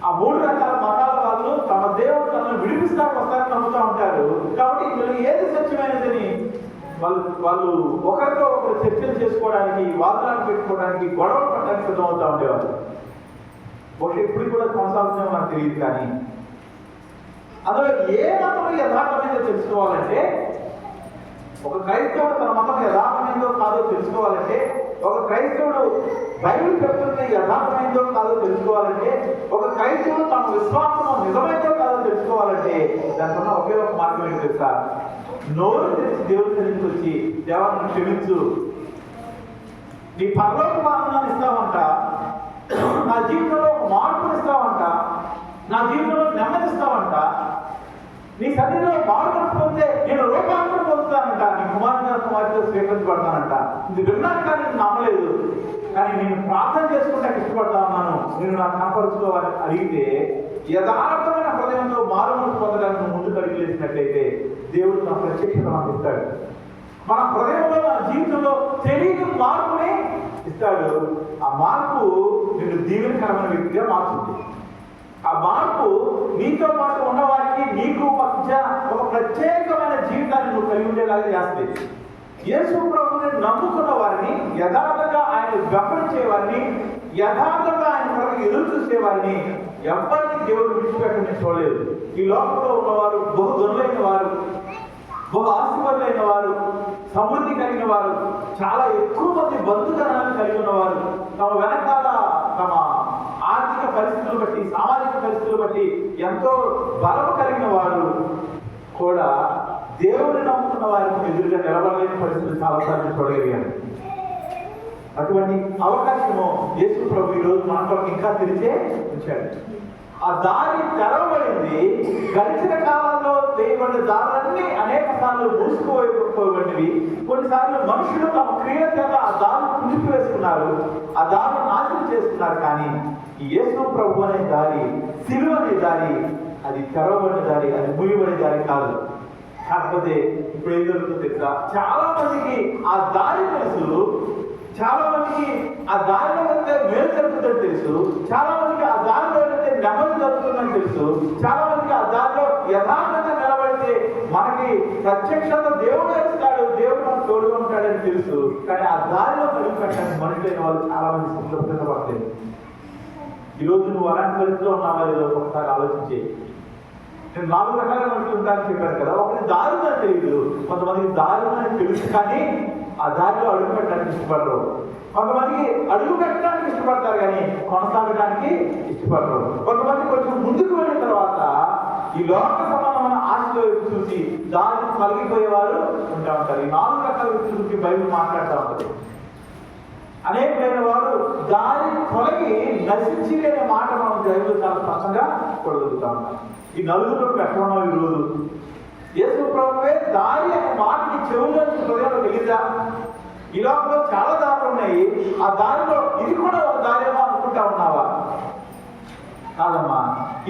ఆ 3 రకాల మతాల వాళ్ళు తమ దేవుడు తనను విడిపిస్తానికి వస్తారని నమ్ముతూ ఉంటారు. కాబట్టి ఇందులో ఏది సత్యమైనదని వాళ్ళు ఒకరితో ఒకరు చర్చలు చేసుకోవడానికి, వాదనాలు పెట్టుకోవడానికి, గొడవలు పడడానికి సిద్ధం అవుతూ ఉండేవారు. ఒకటి ఇప్పుడు కూడా కొనసాగుతుందో నాకు తెలియదు. కానీ అందులో ఏ మతం యథార్థమైందో తెలుసుకోవాలంటే, ఒక క్రైస్తవుడు తన మతం యథార్థమైందో కాదో తెలుసుకోవాలంటే, ఒక క్రైస్తవుడు బైబిల్ చెప్తుంది యథార్థమైందో కాదో తెలుసుకోవాలంటే, ఒక క్రైస్తవుడు తన విశ్వాసం నిజమైందో కాదో తెలుసుకోవాలంటే దానికి ఉన్న ఒకే ఒక మార్గం ఏంటి తెలుసా? నోరు తెచ్చి దేవుడి సన్నిధికి వచ్చి, దేవాన్ని క్షమించు, నీ పరలోక ఆనందాన్ని ఇస్తావంట, నా జీవితంలో ఒక మార్పుని ఇస్తావంట, నా జీవితంలో నెమ్మదిస్తావంట, నీ సన్నిధిలో మార్పు పొందితే నేను రూపాంతరం పొందుతానంట, నీ కుమార్తె స్వీకరించబడతానంట. ఇది విన్నాను కానీ నేను నమ్మలేదు, కానీ నేను ప్రార్థన చేసుకుంటే ఇష్టపడతా ఉన్నాను, నేను నాకు కనపరుచుకోవాలని అడిగితే యథార్థమైన హృదయంలో మారుమూలు పొందడానికి ముందుకు అడిగిలేసినట్లయితే దేవుడు నా ప్రత్యక్షత మనకు ఇస్తాడు. మన హృదయంలో, మన జీవితంలో తెలియని మార్పుని ఇస్తాడు. ఆ మార్పు నిన్ను దీవెనకరమైన వ్యక్తిగా మార్చుతుంది. ఆ మార్పు నీతో పాటు ఉన్నవారికి, నీకు మధ్య ఒక ప్రత్యేకమైన జీవితాన్ని నువ్వు కలిగి ఉండేలాగా చేస్తుంది. యేసు ప్రభువుని నమ్ముకున్న వారిని, యథార్థంగా ఆయన వెంబడించే వారిని, యథార్థంగా ఆయన కొరకు ఎదురు చూసే వారిని ఎవరిని దేవుడు విడిచిపెట్టని చూడలేదు. ఈ లోకంలో ఉన్నవారు బహు ధనులైన వారు, బహు ఆస్తిపరులైన వారు, సమృద్ధి కలిగిన వారు, చాలా ఎక్కువ మంది బంధుజనాలను కలిగి ఉన్నవారు, తమ వెనకాల తమ ఆర్థిక పరిస్థితులు బట్టి, సామాజిక పరిస్థితులు బట్టి ఎంతో బలము కలిగిన వారు కూడా దేవుడిని నమ్ముకున్న వారికి ఎదురుగా నిలబడలేని పరిస్థితులు చాలాసార్లు చూడగలిగాను. అటువంటి అవకాశము యేసు ప్రభు ఈరోజు మన కొరకు ఇంకా తెరిచే ఉంచాడు. ఆ దారి తెరవబడింది. గడిచిన కాలంలో వేయబడిన దారులన్నీ అనేక సార్లు మూసుకుపోయినవి. కొన్నిసార్లు మనుషులు తమ క్రియల చేత ఆ దారులు పులిపివేసుకున్నారు, ఆ దారులు నాశనం చేసుకున్నారు. కానీ ఈ యేసు ప్రభు అనే దారి, సిలువ అనే దారి, అది తెరవబడిన దారి, అది మూయబడే దారి కాదు. కాకపోతే ఇప్పుడు ఏం జరుగుతుందో తెలుసా, చాలా మందికి ఆ దారి తెలుసు, చాలా మందికి ఆ దారిలో వెళ్తే మేలు జరుగుతుందని తెలుసు, చాలా మందికి ఆ దారిలో వెళ్తే నెమ్మది జరుగుతుందని తెలుసు, చాలా మందికి ఆ దారిలో యథార్థంగా నిలబడితే మనకి ప్రత్యక్షంగా దేవుడు ఇస్తాడు, దేవుడు మనకు తోడుగా ఉంటాడని తెలుసు. కానీ ఆ దారిలో అడుగు పెట్టడానికి మనుషులైన వాళ్ళు చాలా మంది సిద్ధపడలేదు. ఈరోజు నువ్వు అలాంటి పరిస్థితిలో ఉన్నావా లేదో ఒకసారి ఆలోచించి. నేను 4 రకాల మనుషులు ఉంటారని చెప్పాను కదా. ఒకటి దారుణని తెలియదు, కొంతమందికి దారుణని తెలుసు కానీ ఆ దారిలో అడుగు పెట్టడానికి ఇష్టపడరు. కొంతమందికి అడుగు పెట్టడానికి ఇష్టపడతారు కానీ కొనసాగడానికి ఇష్టపడరు. కొంతమంది కొంచెం ముందుకు వెళ్ళిన తర్వాత ఈ లోక సంబంధమైన ఆశలో చూసి దారి కలిగిపోయేవారు ఉంటా ఉంటారు. ఈ 4 రకాల వ్యక్తుల గురించి బైబిల్ మాట్లాడుతూ ఉంటుంది. అనేకమైన వారు దారి తొలగి నశించి అనే మాట మనం బైబిల్ చాలా స్పష్టంగా చూడగలుగుతా ఉంటాం. ఈ నలుగురు ఎక్కడ ఉన్నాం ఈరోజు? యేసు ప్రభువే దారి అనే మాటకి చెవుల్లో హృదయంలో తెలియదా? ఈ లోకంలో చాలా దారులు ఉన్నాయి, ఆ దారిలో ఇది కూడా ఒక దారేమో అనుకుంటా ఉన్నావా? కాదమ్మా,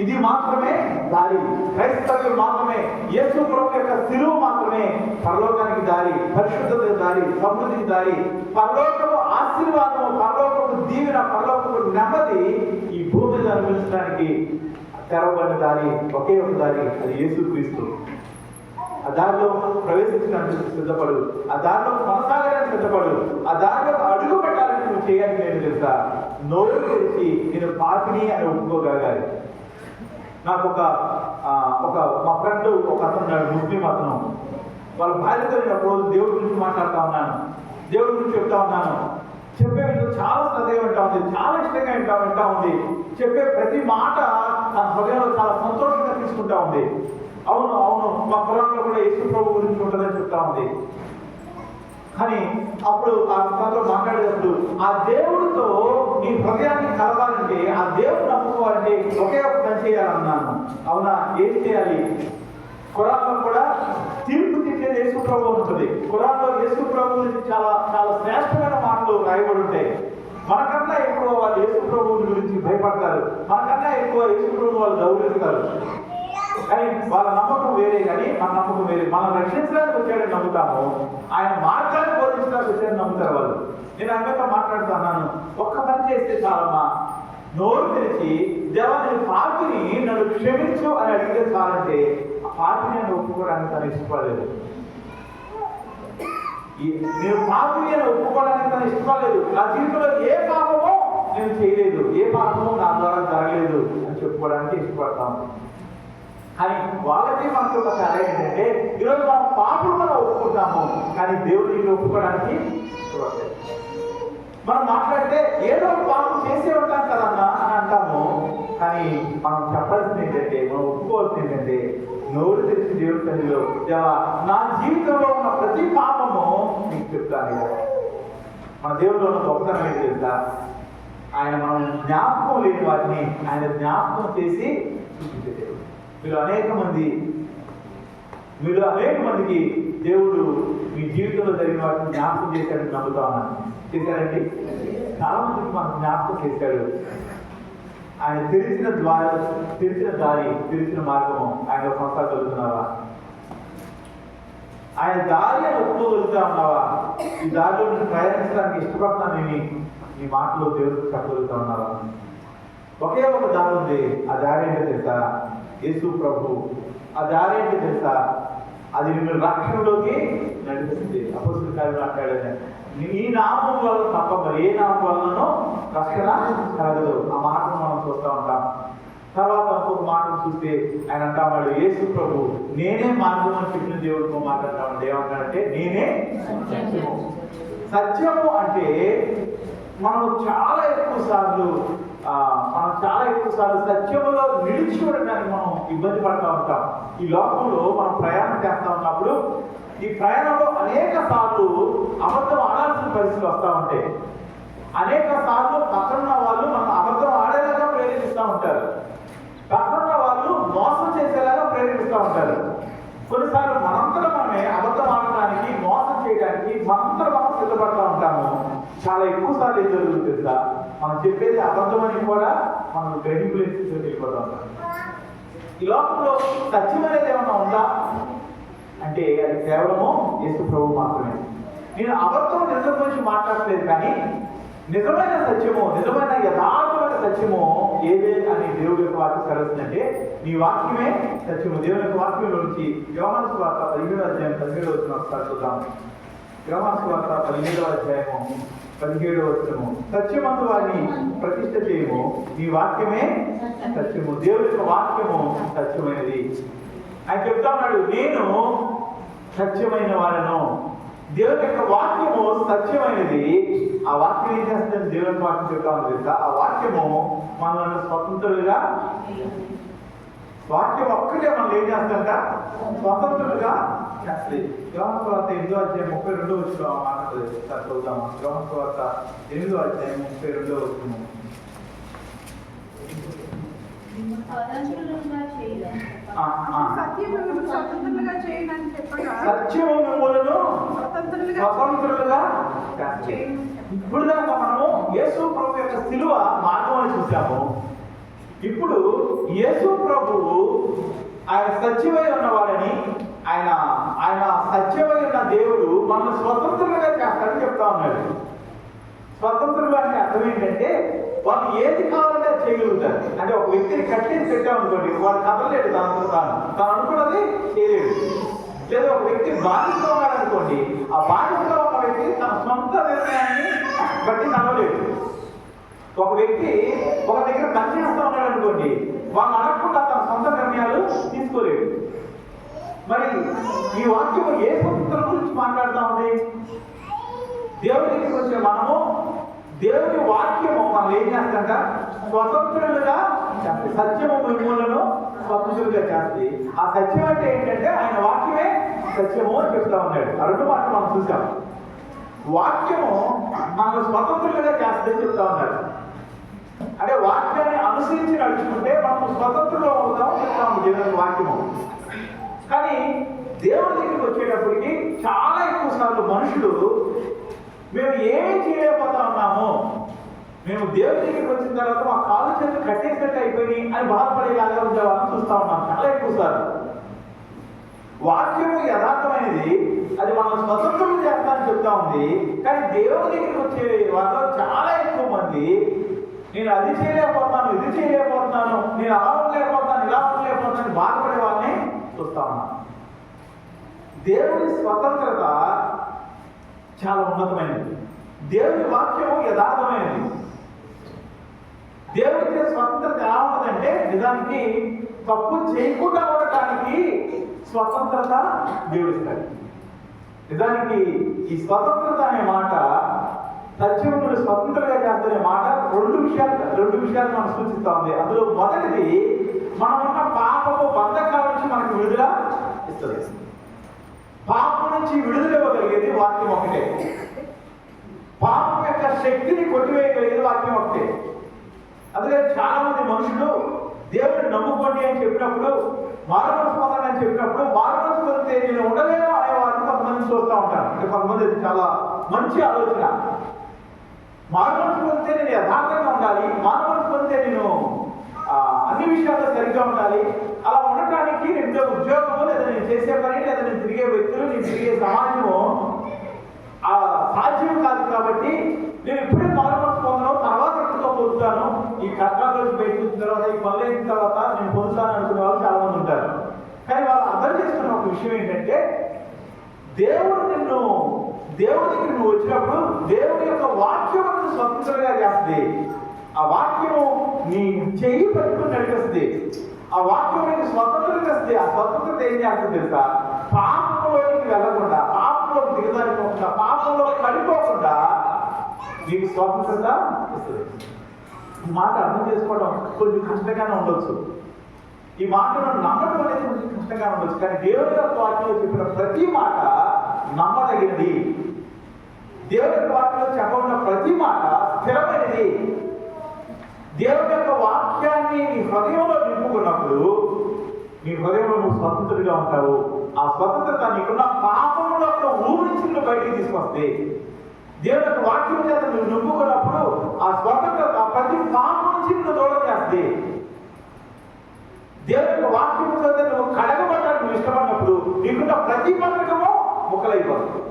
ఇది మాత్రమే దారి. క్రైస్తవులు మాత్రమే, యేసు ప్రభు యొక్క సిలువ మాత్రమే పరలోకానికి దారి, పరిశుద్ధతకు దారి, సమృద్ధికి దారి, పరలోకము ఆశీర్వాదము, పరలోకము దీవెన, పరలోకము నెమ్మది ఈ భూమి మీద అనుభవించడానికి తెరవబడిన దారి ఒకే ఒక దారి, అది యేసుక్రీస్తు. ఆ దారిలో ప్రవేశించడానికి సిద్ధపడు, ఆ దారిలో కొనసాగడానికి సిద్ధపడు, ఆ దారిలో అడుగు పెట్టాలని నువ్వు చేయాలి. నేను తెలుసా, నోరు తెరిచి నేను పాపిని అని ఒప్పుకోగలగాలి. నాకు మా ఫ్రెండ్ ఒక అతను ఉన్నాడు, ముస్లిం అతను. వాళ్ళ భార్యతో నేను ఒక రోజు దేవుడి గురించి మాట్లాడుతూ ఉన్నాను, దేవుడి గురించి చెప్తా ఉన్నాను. చెప్పే విషయం చాలా శ్రద్ధగా వింటా ఉంది, చాలా ఇష్టంగా వింటా ఉంది. చెప్పే ప్రతి మాట తన హృదయంలో చాలా సంతోషంగా తీసుకుంటా ఉంది. అవును అవును, మా పొలంలో కూడా యేసు ప్రభు గురించి ఉంటుందని చెప్తా ఉంది. కానీ అప్పుడు ఆ తనతో మాట్లాడేటప్పుడు ఆ దేవుడితో నీ హృదయాన్ని కలవాలంటే, ఆ దేవుడు నమ్ముకోవాలంటే ఒకే ఒక పని చేయాలన్నాను. అవునా, ఏం చేయాలి? ఖురాన్లో కూడా తీర్పు తీర్చేది యేసు ప్రభు ఉంటుంది. ఖురాన్లో యేసు ప్రభు గురించి చాలా చాలా శ్రేష్టమైన మాటలు రాయబడి ఉంటాయి. మనకన్నా ఎక్కువ వాళ్ళు యేసు ప్రభువుని గురించి భయపడతారు, మనకన్నా ఎక్కువ యేసు ప్రభువుని వాళ్ళు గౌరవిస్తారు. కానీ వాళ్ళ నమ్మకం వేరే, కానీ మన నమ్మకం వేరే. మనం రక్షించడానికి వచ్చాడని నమ్ముతాము, ఆయన మార్గాన్ని బోధించడానికి వచ్చాడని నమ్ముతారు వాళ్ళు. నేను అందరితో మాట్లాడుతున్నాను, ఒక్క పని చేస్తే చాలమ్మా, నోరు తెరిచి దేవా నేను పాపిని, నన్ను క్షమించు అని అడిగితే చాలంటే ఆ పాపిని అని ఒప్పుకోవడానికి తను ఇష్టపడలేదు. నేను పాపిని అని ఒప్పుకోవడానికి తను ఇష్టపడలేదు. నా జీవితంలో ఏ పాపమో నేను చేయలేదు, ఏ పాపమో నా ద్వారా జరగలేదు అని చెప్పుకోవడానికి ఇష్టపడతాను. కానీ వాళ్ళకి మనకు ఒక తేడా ఏంటంటే, ఈరోజు మనం పాపులు మనం ఒప్పుకుంటాము, కానీ దేవుడిని ఒప్పుకోవడానికి ఇష్టపడలేదు. మనం మాట్లాడితే ఏదో పాపం చేసే ఉంటాం కదన్నా అని అంటాము, కానీ మనం చెప్పాల్సింది ఏంటంటే, మనం ఒప్పుకోవాల్సింది ఏంటంటే, నోరు తెరిచి దేవుడి సన్నిధిలో దేవా నా జీవితంలో ఉన్న ప్రతి పాపము నీకు చెప్తాను. మన దేవుడిలో ఉన్న గొప్పతనం ఏంటి తెలుసా? ఆయన మనం జ్ఞాపకం లేని వాటిని ఆయన జ్ఞాపకం చేసి చూపించే దేవుడు. మీరు అనేక మందికి దేవుడు మీ జీవితంలో జరిగిన వాటిని జ్ఞాపకం చేశాడని నమ్ముతా ఉన్నాను. చేశారండి? చాలా మందికి మనకు జ్ఞాపకం చేశాడు. ఆయన తెరిచిన దారి, తెరిచిన మార్గము ఆయన కొనసాగలుగుతున్నావా? ఆయన దారి అని ఒప్పుకోగలుగుతా ఉన్నావా? ఈ దారిలో నేను ప్రయాణించడానికి ఇష్టపడతాను నేను ఈ మాటలో దేవుడికి చెప్పగలుగుతా ఉన్నావా? ఒకే ఒక దారి ఉంది, ఆ దారి ఏంటో తెలుసా? యేసు ప్రభు. ఆ దారి ఏంటో తెలుసా? అది నిన్ను రక్షణలోకి నడిపిస్తుంది. అపోస్తలుల కార్యాలు మాట్లాడాను, ఈ నామం వల్ల తప్ప మరి ఏ నామం వల్లనో రక్షణ కలగదు. ఆ మాటను మనం చూస్తూ ఉంటాం. తర్వాత ఇంకొక మాటను చూస్తే ఆయన అంటాడు, యేసు ప్రభు నేనే మార్గం అని చెప్పిన దేవుడితో మాట్లాడతామంటే ఏమంటాడంటే నేనే సత్యము. అంటే మనం చాలా ఎక్కువ సార్లు సత్యములో నిలిచి ఉండడానికి మనం ఇబ్బంది పడుతూ ఉంటాం. ఈ లోకంలో మనం ప్రయాణం చేస్తూ ఉన్నప్పుడు ఈ ప్రయాణంలో అనేక సార్లు అబద్ధం ఆడాల్సిన పరిస్థితులు వస్తూ ఉంటాయి. అనేక సార్లు పక్కన వాళ్ళు మనం అబద్ధం ఆడేలాగా ప్రేరేపిస్తూ ఉంటారు. సిద్ధపడతా ఉంటాము, చాలా ఎక్కువ సార్లు ఏం జరుగుతుంది తెలుసా, మనం చెప్పేది అబద్ధమని కూడా మనం గ్రహింపులు వెళ్ళిపోతూ ఉంటాం. ఈ లోకంలో సత్యం అనేది ఏమన్నా ఉందా అంటే అది కేవలము యేసు ప్రభువు మాత్రమే. నేను అబద్ధం నిజం గురించి మాట్లాడలేదు, కానీ నిజమైన సత్యము, నిజమైన యథార్థమైన సత్యము ఏదే అని దేవుడి యొక్క వాక్యం సెలవుతుందంటే నీ వాక్యమే సత్యము. దేవుని యొక్క వాక్యంలో నుంచి యోహాను సువార్త 17వ అధ్యాయం 17వ వచనం ఒకసారి చూద్దాం. యోహాను సువార్త 17వ అధ్యాయము 17వ వచనము, సత్యమందు వారిని ప్రతిష్ఠ చేయము, నీ వాక్యమే సత్యము. దేవుడి యొక్క వాక్యము సత్యమైనది. ఆయన చెప్తా ఉన్నాడు, నేను సత్యమైన వాడను. దేవుని యొక్క వాక్యము సత్యమైనది. ఆ వాక్యం ఏం చేస్తుంది? దేవుని వాక్యం చెప్తా ఉంది తెలుసా, ఆ వాక్యము మనల్ని స్వతంత్రులుగా, వాక్యం ఒక్కటే మనం ఏం చేస్తాంట, స్వతంత్రులుగా చేస్తుంది. యోహాను సువార్త 8వ అధ్యాయం 32వ వచనం మాట్లాడలేదు, చదువుదామా? యోహాను సువార్త 8వ అధ్యాయం 32వ వచనం. సత్యము మిమ్ములను స్వతంత్రులుగా చేయును. ఇప్పుడు దాకా మనము యేసు ప్రభు యొక్క శిలువ మార్గం అని చూసాము. ఇప్పుడు యేసు ప్రభువు ఆయన సత్యమై ఉన్నవాడని, ఆయన ఆయన సత్యమై ఉన్న దేవుడు మనల్ని స్వతంత్రులుగా చేస్తాడని చెప్తా ఉన్నాడు. స్వతంత్రులు అంటే అర్థం ఏంటంటే వాళ్ళు ఏది కావాలంటే అది చేయగలుగుతారు. అంటే ఒక వ్యక్తిని కట్టేసి పెట్టామనుకోండి, వాడు కదలలేడు, తను అనుకున్నది చేయలేడు. లేదా ఒక వ్యక్తి బాధిస్తూ ఉన్నాడనుకోండి, ఆ బాధిస్తూ ఉన్న వ్యక్తి తన సొంత నిర్ణయాన్ని బట్టి నడవలేడు. ఒక వ్యక్తి ఒక దగ్గర పనిచేస్తూ ఉన్నాడు అనుకోండి, వాళ్ళు అడగకుండా తన సొంత నిర్ణయాలు తీసుకోలేడు. మరి ఈ వాక్యం ఏ స్వతంత్రం గురించి మాట్లాడుతూ ఉంది? దేవుడి దగ్గరికి వచ్చే మనము దేవుని వాక్యము మనం ఏం చేస్తాంట, స్వతంత్రులుగా చేస్తుంది. సత్యము మిమ్ములను స్వతంత్రులుగా చేస్తుంది. ఆ సత్యం అంటే ఏంటంటే ఆయన వాక్యమే సత్యము అని చెప్తా ఉన్నాడు. ఆ రెండు మాటలు మనం చూసాం. వాక్యము మనల్ని స్వతంత్రులుగా చేస్తుందని చెప్తా ఉన్నాడు. అంటే వాక్యాన్ని అనుసరించి నడుచుకుంటే మనం స్వతంత్రులు అవుతామని చెప్తా ఉంది దేవుని వాక్యము. కానీ దేవుడి దగ్గరికి వచ్చేటప్పటికి చాలా ఎక్కువ సార్లు మనుషులు మేము ఏమీ చేయలేకపోతా ఉన్నాము, మేము దేవుడి దగ్గరికి వచ్చిన తర్వాత మా కాళ్ళు చేతులు కట్టేసినట్టు అయిపోయి అని బాధపడేలాగా ఉండే వాళ్ళని చూస్తూ ఉన్నాం చాలా ఎక్కువ సార్లు. వాక్యము యథార్థమైనది, అది మనం స్వతంత్రం చేస్తామని చెప్తా ఉంది. కానీ దేవుడి దగ్గరికి వచ్చే వాళ్ళలో చాలా ఎక్కువ మంది నేను అది చేయలేకపోతున్నాను, ఇది చేయలేకపోతున్నాను, నేను అలా ఉండలేకపోతున్నాను, ఇలా ఉండలేకపోతున్నాను బాధపడే వాళ్ళని చూస్తా ఉన్నాను. దేవుడి స్వతంత్రత చాలా ఉన్నతమైనది. దేవుని వాక్యము యథార్థమైనది. దేవుడికి స్వతంత్రత ఎలా ఉంటుందంటే నిజానికి తప్పు చేయకుండా ఉండటానికి స్వతంత్రత దేవుడిస్తాడు. నిజానికి ఈ స్వతంత్రత అనే మాట, సత్యమును స్వతంత్రంగా చేస్తున్న మాట రెండు విషయాలు మనం సూచిస్తా ఉంది. అందులో మొదటిది మనమున్న పాపము బంధకాల నుంచి మనకు విడుదల ఇస్తుంది. పాపం నుంచి విడుదల ఇవ్వగలిగేది వాక్యం ఒకటే. పాపం యొక్క శక్తిని కొట్టివేయగలిగేది వాక్యం ఒకటే. అందుకని చాలా మంది మనుషులు దేవుడిని నమ్ముకోండి అని చెప్పినప్పుడు, మారుమనసు పొందండి అని చెప్పినప్పుడు, మారుమనసు పొందితే నేను ఉండలేను అనే వారిని కొంతమంది చూస్తూ ఉంటాను. అంటే కొంతమంది అది చాలా మంచి ఆలోచన. మారుమనసు పొందితే నేను యథార్థంగా ఉండాలి, మారుమనసు పొందితే నేను అన్ని విషయాల్లో సరిగ్గా ఉండాలి, అలా ఉండటానికి నేను ఉద్యోగము, లేదా నేను చేసే పని, లేదా నేను తిరిగే వ్యక్తులు, నేను తిరిగే సమాజము సాధ్యం కాదు. కాబట్టి నేను ఇప్పుడే మారుమనసు పొందను, తర్వాత ఎప్పుడుతో పొందుతాను, ఈ కష్టాల నుంచి బయటకు వచ్చిన తర్వాత, ఈ పనులు అయిన తర్వాత నేను పొందుతాను అనుకునే వాళ్ళు చాలా మంది ఉంటారు. కానీ వాళ్ళు అర్థం చేసుకున్న ఒక విషయం ఏంటంటే, దేవుడు దగ్గర నువ్వు వచ్చినప్పుడు దేవుడి యొక్క వాక్యం స్వతంత్రంగా చేస్తుంది. ఆ వాక్యము నీ చెయ్యి పట్టుకుని నడిపిస్తుంది. ఆ వాక్యం నీకు స్వతంత్రంగా వస్తుంది. ఆ స్వతంత్రత ఏం చేస్తుంది తెలుసా? పాపంలోకి వెళ్ళకుండా, పాపంలోకి దిగజారిపోకుండా, పాపంలో పడిపోకుండా నీకు స్వతంత్రత ఇస్తుంది. ఈ మాట అర్థం చేసుకోవడం కొంచెం కష్టంగానే ఉండొచ్చు. ఈ మాటను నమ్మడం అనేది కొంచెం కష్టంగా ఉండొచ్చు. కానీ దేవుని యొక్క వాక్యంలో చెప్పిన ప్రతి మాట నమ్మదగినది. దేవుని యొక్క వాక్యంలో చెప్పబడిన ప్రతి మాట స్థిరమైనది. దేవుని యొక్క వాక్యాన్ని నీ హృదయంలో నింపుకున్నప్పుడు నీ హృదయంలో నువ్వు స్వతంత్రుడిగా ఉంటావు. ఆ స్వతంత్రత నీకున్న పాపంలో ఊరి నుంచి బయటికి తీసుకొస్తే, దేవుని యొక్క వాక్యం చేత నువ్వు నింపుకున్నప్పుడు ఆ స్వతంత్రత ప్రతి పాపం నుంచి నువ్వు దూరం చేస్తే, దేవుని యొక్క వాక్యం చేత నువ్వు కడగబడ్డానికి నువ్వు ఇష్టపడినప్పుడు నీకున్న ప్రతి బంధకము ముక్కలైపోతుంది.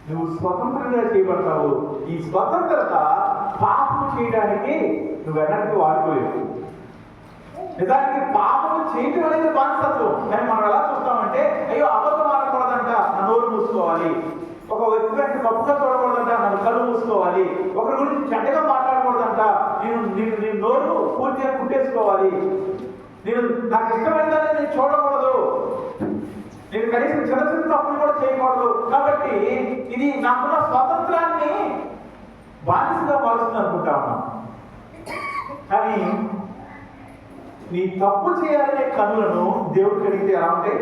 నువ్వు స్వతంత్రంగా చేయబడతావు. ఈ స్వతంత్రత పాపం చేయడానికి నువ్వు ఎన్నటికీ వాడుకోలేవు. నిజానికి పాపం చేయటం అనేది బానిసత్వం. కానీ మనం ఎలా చూస్తామంటే, అయ్యో అబద్ధం ఆడకూడదంట, నా నోరు మూసుకోవాలి. ఒక వ్యక్తి వెంట తప్పుగా చూడకూడదంట, నన్ను కళ్ళు మూసుకోవాలి. ఒకరి గురించి చెడ్డగా మాట్లాడకూడదంట, నేను నోరు పూర్తిగా కుట్టేసుకోవాలి. నాకు ఇష్టమైనదాన్ని నేను చూడకూడదు. నేను కనీసం చిన్న చిన్న తప్పులు కూడా చేయకూడదు. కాబట్టి ఇది నాకున్న స్వాతంత్రాన్ని బానిసగా మారుస్తుంది అనుకుంటా ఉన్నాం. కానీ నీ తప్పు చేయాలనే కన్నులను దేవుడికి అడిగితే ఎలా ఉంటాయి?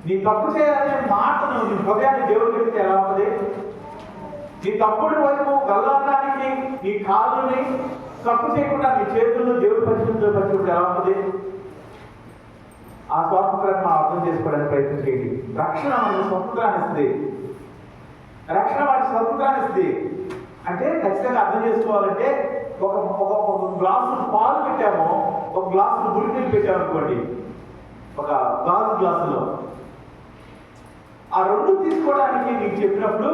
నీ తప్పు చేయాలనే మాటను నీ హృదయాన్ని దేవుడికి అడిగితే ఎలా ఉంటుంది? నీ తప్పుడు వైపు గల్లాటానికి నీ కాళ్ళని తప్పు చేయకుండా నీ చేతులను దేవుడి పరిశుద్ధులు ఎలా ఉంటుంది? ఆ స్వాతంత్రాన్ని మనం అర్థం చేసుకోవడానికి ప్రయత్నం చేయండి. రక్షణ మనకి స్వతంత్రాన్ని ఇస్తుంది. రక్షణ వాటి స్వతంత్రాన్ని ఇస్తుంది. అంటే ఖచ్చితంగా అర్థం చేసుకోవాలంటే ఒక గ్లాసు పాలు పెట్టాము, ఒక గ్లాసు గురినీళ్ళు పెట్టాము అనుకోండి, ఒక గ్లాసులో ఆ రెండు తీసుకోవడానికి నీకు చెప్పినప్పుడు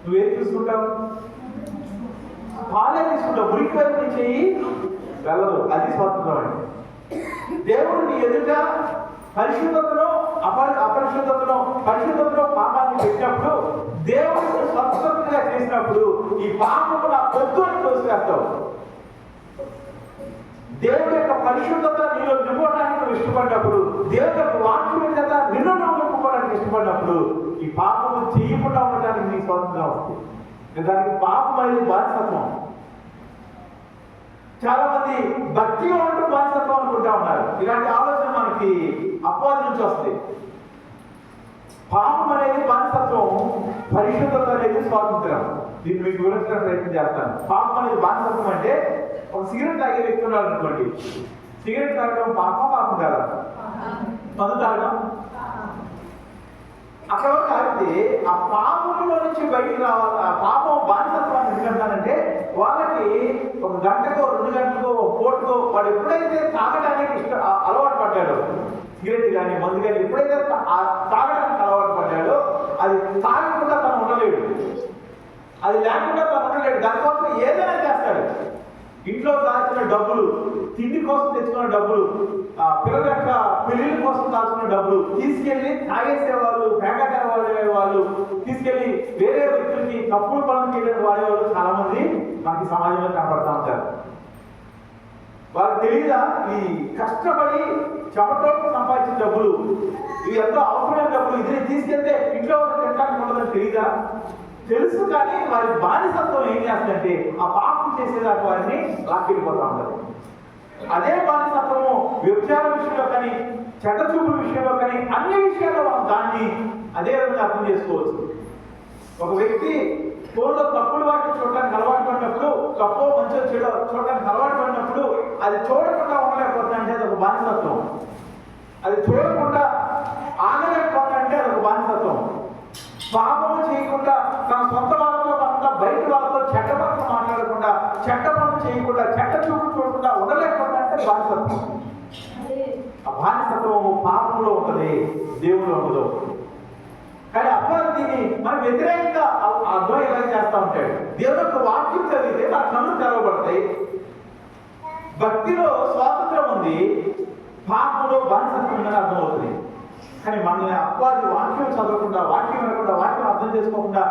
నువ్వేం తీసుకుంటావు? పాలే తీసుకుంటావు. మురికి వైపు నీ చెయ్యి వెళ్ళదు. అది స్వాతంత్రం అండి. దేవుడు నీ ఎదుట పరిశుద్ధతను పరిశుద్ధతను పాపాన్ని పెట్టినప్పుడు, దేవుడిని స్వతంత్రంగా చేసినప్పుడు ఈ పాపము నా పొద్దు అని తోసివేస్తావు. దేవుడి యొక్క పరిశుద్ధత నీలో నింపడానికి నువ్వు ఇష్టపడినప్పుడు, దేవుడి యొక్క వాక్యం చేత నిన్ను నువ్వు నింపుకోవడానికి ఇష్టపడినప్పుడు ఈ పాపము చేయకుండా ఉండడానికి నీ స్వతంత్రం వస్తుంది. దానికి పాపం అనేది బానిసత్వం. చాలా మంది భక్తిగా ఉంటూ బానిసత్వం అనుకుంటా ఉన్నారు. ఇలాంటి ఆలోచన మనకి అపవాది నుంచి వస్తుంది. పాపం అనేది బానిసత్వం, పరిశుద్ధత అనేది స్వాతంత్రం. దీన్ని మీకు వివరించడానికి ప్రయత్నం చేస్తాను. పాపం అనేది బానిసత్వం అంటే, ఒక సిగరెట్ తాగే వ్యక్తి ఉన్నాడు అనుకోండి. సిగరెట్ తాగడం పాపం కదా? మందు తాగడం అక్కడ వరకు ఆగితే ఆ పాపంలో నుంచి బయటికి రావాలి. ఆ పాపం బానిసత్వాన్ని ఎందుకంటానంటే, వాళ్ళకి ఒక గంటకో 2 గంటలకో పూటకో వాడు ఎప్పుడైతే తాగడానికి అలవాటు పడ్డాడో, సిగరెట్ కానీ మందు కానీ ఎప్పుడైతే తాగడానికి అలవాటు పడ్డాడో, అది తాగకుండా తను ఉండలేడు, అది లేకుండా తను ఉండలేడు. దానికోసం ఏదైనా చేస్తాడు. ఇంట్లో దాచిన డబ్బులు, తిండి కోసం తెచ్చుకున్న డబ్బులు, పిల్లల యొక్క పెళ్లిళ్ళ కోసం దాచుకున్న డబ్బులు తీసుకెళ్లి తాగేసేవాళ్ళు, పేకాట వాడేవాళ్ళు, తీసుకెళ్లి వేరే వ్యక్తులకి తప్పుడు పనులు చేయడానికి వాడేవాళ్ళు చాలా మంది మనకి సమాజంలో కనపడతా ఉంటారు. వాళ్ళకి తెలియదా ఈ కష్టపడి చెమటోకి సంపాదించిన డబ్బులు, ఇవి ఎంతో అవసరమైన డబ్బులు, ఇది తీసుకెళ్తే ఇంట్లో తినడానికి ఉండదని తెలియదా? తెలుసు. కానీ వారి బానిసత్వం ఏం చేస్తుందంటే ఆ పాపం చేసేదాకా వారిని లాక్కెళ్ళిపోతా ఉంటారు. అదే బానిసత్వము వ్యభిచారం విషయంలో కానీ, చెడ్డ చూపుల విషయంలో కానీ, అన్ని విషయాల్లో మనం దాన్ని అదే విధంగా అర్థం చేసుకోవచ్చు. ఒక వ్యక్తి ఫోన్లో తప్పుడు వాటిని చూడడానికి అలవాటు పడినప్పుడు, తప్పు మంచిగా చూడడానికి అలవాటు పడినప్పుడు అది చూడకుండా ఉండలేకపోతున్నా అంటే అది ఒక బానిసత్వం. అది చూడకుండా ఆగలేకపోతున్నా అంటే అది ఒక బానిసత్వం. పాపము చేయకుండా తన సొంత వాళ్ళతో కాకుండా బయట వాళ్ళతో చెడ్డ పనులు మాట్లాడకుండా, చెడ్డ పనులు చేయకుండా, చెడ్డ చూపు చూడకుండా ఉండలేకుండా అంటే బానిసత్వం. ఆ బానిసత్వము పాపంలో ఉంటుంది, దేవుల్లో ఉండదు. కానీ అపవాది దీన్ని మనకు వ్యతిరేకంగా అర్థం ఎలా చేస్తూ ఉంటాడు. దేవుని యొక్క వాక్యం చదివితే మన కళ్ళు తెరవబడతాయి. భక్తిలో స్వాతంత్రం ఉంది, పాపంలో బానిసత్వం ఉందని అర్థమవుతుంది. కానీ మనల్ని అపవాది వాక్యం చదవకుండా, వాక్యం వినకుండా, వాక్యం అర్థం చేసుకోకుండా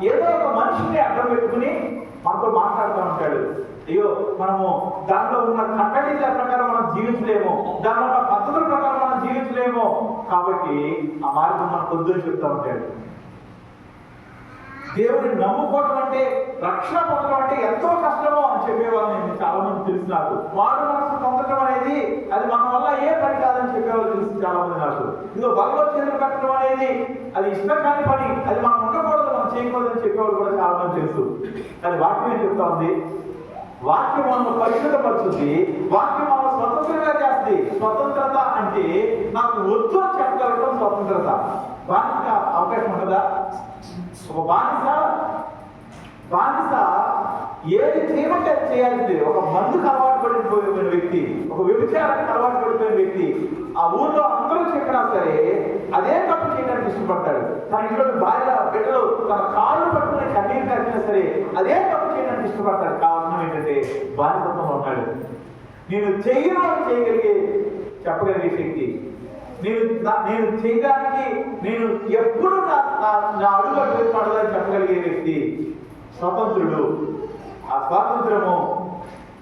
ఏదో ఒక మనిషిని అడ్డం పెట్టుకుని మనతో మాట్లాడుతూ ఉంటాడు. అయ్యో మనము దాంట్లో ఉన్న కట్టడిల ప్రకారం మనం జీవించలేము, దాంట్లో ఉన్న పద్ధతుల ప్రకారం మనం జీవించలేము, కాబట్టి ఆ మార్గం మనకు వద్దని చెప్తూ ఉంటాడు. దేవుడిని నమ్ముకోవటం అంటే, రక్షణ పొందడం అంటే ఎంతో కష్టమో అని చెప్పేవాళ్ళు నేను చాలా మంది తెలుసు. నాకు మారు మనసు పొందడం అనేది అది మన వల్ల ఏ పని కాదని చెప్పేవాళ్ళు తెలుసు చాలా మంది నాకు. ఇదిగో బలలో చేతులు పెట్టడం అనేది అది ఇష్టం కాని పని, అది మనం ఉండకూడదు, మనం చేయకూడదని చెప్పేవాళ్ళు కూడా చాలా మంది తెలుసు. కానీ వాక్యం ఏం చెప్తా ఉంది? వాక్యం మనల్ని పరిశుద్ధపరుస్తుంది, వాక్యం మనల్ని స్వతంత్రంగా చేస్తుంది. స్వతంత్రత అంటే నాకు వద్దు అని చెప్పగలగడం స్వతంత్రత. వానికి అవకాశం ఉంటుందా? ఒక బానిస ఏది చేయమంటే అది చేయాల్సింది. ఒక మందుకు అలవాటు పడిపోయిన వ్యక్తి, ఒక వ్యభిచారానికి అలవాటు పడిపోయిన వ్యక్తి ఆ ఊర్లో అందరూ చెప్పినా సరే అదే తప్పు చేయడానికి ఇష్టపడతాడు. తన ఇంట్లో భార్య బిడ్డలు తన కాళ్ళు పట్టుకుని కన్నీరు కట్టినా సరే అదే తప్పు చేయడానికి ఇష్టపడతాడు. కారణం ఏంటంటే బానిసత్వంలో ఉన్నాడు. నేను చేయను అని చేయగలిగే చెప్పగలిగే శక్తి, నేను చేయడానికి నేను ఎప్పుడు నా అడుగు అడుగుతాడని చెప్పగలిగే వ్యక్తి స్వతంత్రుడు. ఆ స్వాతంత్రము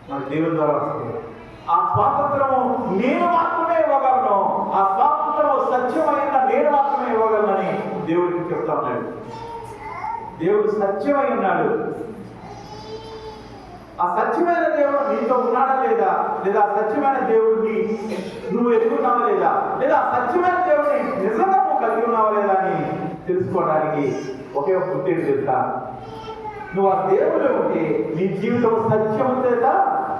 మన దేవుని ద్వారా వస్తుంది. ఆ స్వాతంత్రము నేను మాత్రమే ఇవ్వగలను. ఆ స్వాతంత్రము సత్యమైన నేను మాత్రమే ఇవ్వగలనని దేవుడికి చెప్తా ఉన్నాడు. దేవుడు సత్యమై ఉన్నాడు. ఆ సత్యమైన దేవుడు నీతో ఉన్నాడా లేదా, లేదా ఆ సత్యమైన దేవుడిని నువ్వు ఎదుగున్నావా లేదా, లేదా ఆ సత్యమైన దేవుడిని నిజంగా నువ్వు కలిగి ఉన్నావా లేదా అని తెలుసుకోవడానికి ఒకే ఒక గుర్తేంటి తెలుసా? నువ్వు ఆ దేవుడు ఉంటే నీ జీవితం సత్యవంతత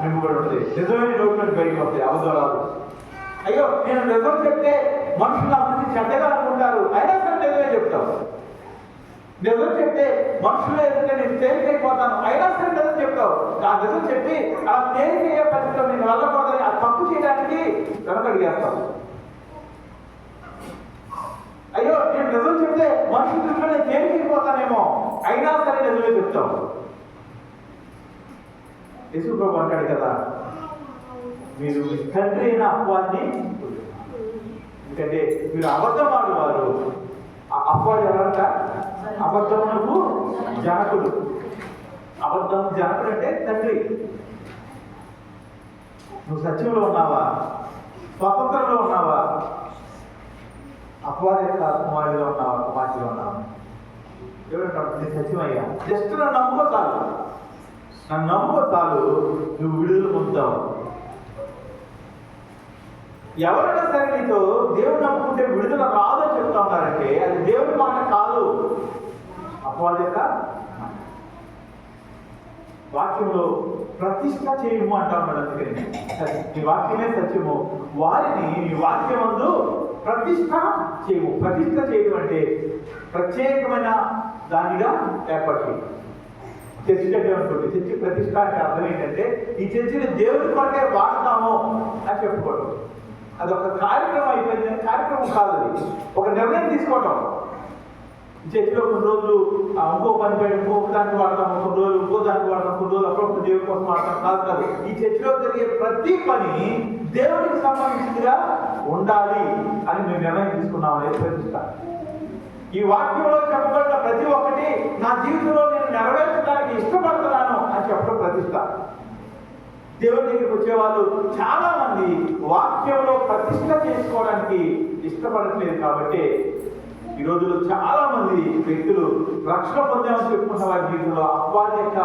నింపబడి ఉంటుంది. నిజమైన నోటి బయటకు వస్తాయి అబద్ధాలు. అయ్యో నేను నిజం చెప్తే మనుషులు అభివృద్ధి చెడ్డగా అనుకుంటారు, అయినా సరే నిజమే చెప్తావు. నిజం చెప్తే మనుషులు ఎదుటే నేను తేలికైపోతాను, అయినా సరే నిజం చెప్తావు. ఆ నిజం చెప్పి అలా తేలికయ్యే పరిస్థితిలో నేను వెళ్ళకూడదని ఆ తప్పు చేయడానికి వెనకడిగేస్తావు. అయ్యో నేను నిజం చెప్తే మనుషుల దృష్టిలో నేను తేలికైపోతానేమో, అయినా సరే నిజమే చెప్తావు. యేసు ప్రభు అంటాడు కదా, మీరు మీ తండ్రి అయిన అపవాదిని, ఎందుకంటే మీరు అబద్ధం ఆడువారు. అపవాది ఎవరంట? అబద్ధమునకు జనకుడు. అబద్ధం జనకుడు అంటే తండ్రి. నువ్వు సత్యంలో ఉన్నావా? స్వతంత్రంలో ఉన్నావా? అపవాది యొక్క కుమారుడిలో ఉన్నావా? కుమార్తెలో ఉన్నావా? ఎవరంటాడు? నేను సత్యమయ్యా, జస్ట్ నన్ను నమ్ముకో చాలు, నన్ను నమ్ముకో చాలు, నువ్వు విడుదల పొందుతావు. ఎవరైనా సరే నీతో దేవుడు నమ్ముకుంటే విడుదల రాదని చెప్తా ఉన్నారంటే అది దేవుడి మాట కాదు, అపవాది యొక్క వాక్యంలో ప్రతిష్ట చేయము అంటా ఉన్నాడు. అందుకని నీ వాక్యమే సత్యము, వారిని నీ వాక్యమందు ప్రతిష్ట చేయము. ప్రతిష్ట చేయడం అంటే ప్రత్యేకమైన దానిగా ఏర్పాటు. చర్చి కట్టేమనుకోండి, చర్చి ప్రతిష్ట అంటే అర్థం ఏంటంటే ఈ చర్చిని దేవుడి కొరకే వాడతాము అని చెప్పుకోవడం. అది ఒక కార్యక్రమం అయిపోయింది, కార్యక్రమం కాదు. అది ఒక నిర్ణయం తీసుకోవటం. చర్చిలో కొన్ని రోజులు ఇంకో పని పైన ఇంకో దానికి వాడతాం, కొన్ని రోజులు ఇంకో దానికి వాడతాం, కొన్ని రోజులు అప్పుడప్పుడు దేవుడి కోసం వాడతాం. కాదు. ఈ చర్చిలో జరిగే ప్రతి పని దేవుడికి సంబంధించిందిగా ఉండాలి అని మేము నిర్ణయం తీసుకున్నాం అనేది ప్రతిష్ట. ఈ వాక్యంలో చెప్పబడిన ప్రతి ఒక్కటి నా జీవితంలో నేను నెరవేర్చడానికి ఇష్టపడుతున్నాను అని చెప్పడం ప్రతిష్ట. దేవుడి దగ్గరికి వచ్చేవాళ్ళు చాలా మంది వాక్యంలో ప్రతిష్ట చేసుకోవడానికి ఇష్టపడట్లేదు. కాబట్టి ఈ రోజుల్లో చాలా మంది వ్యక్తులు రక్షణ పొందామని చెప్పుకున్న వారి జీవితంలో అపవాది యొక్క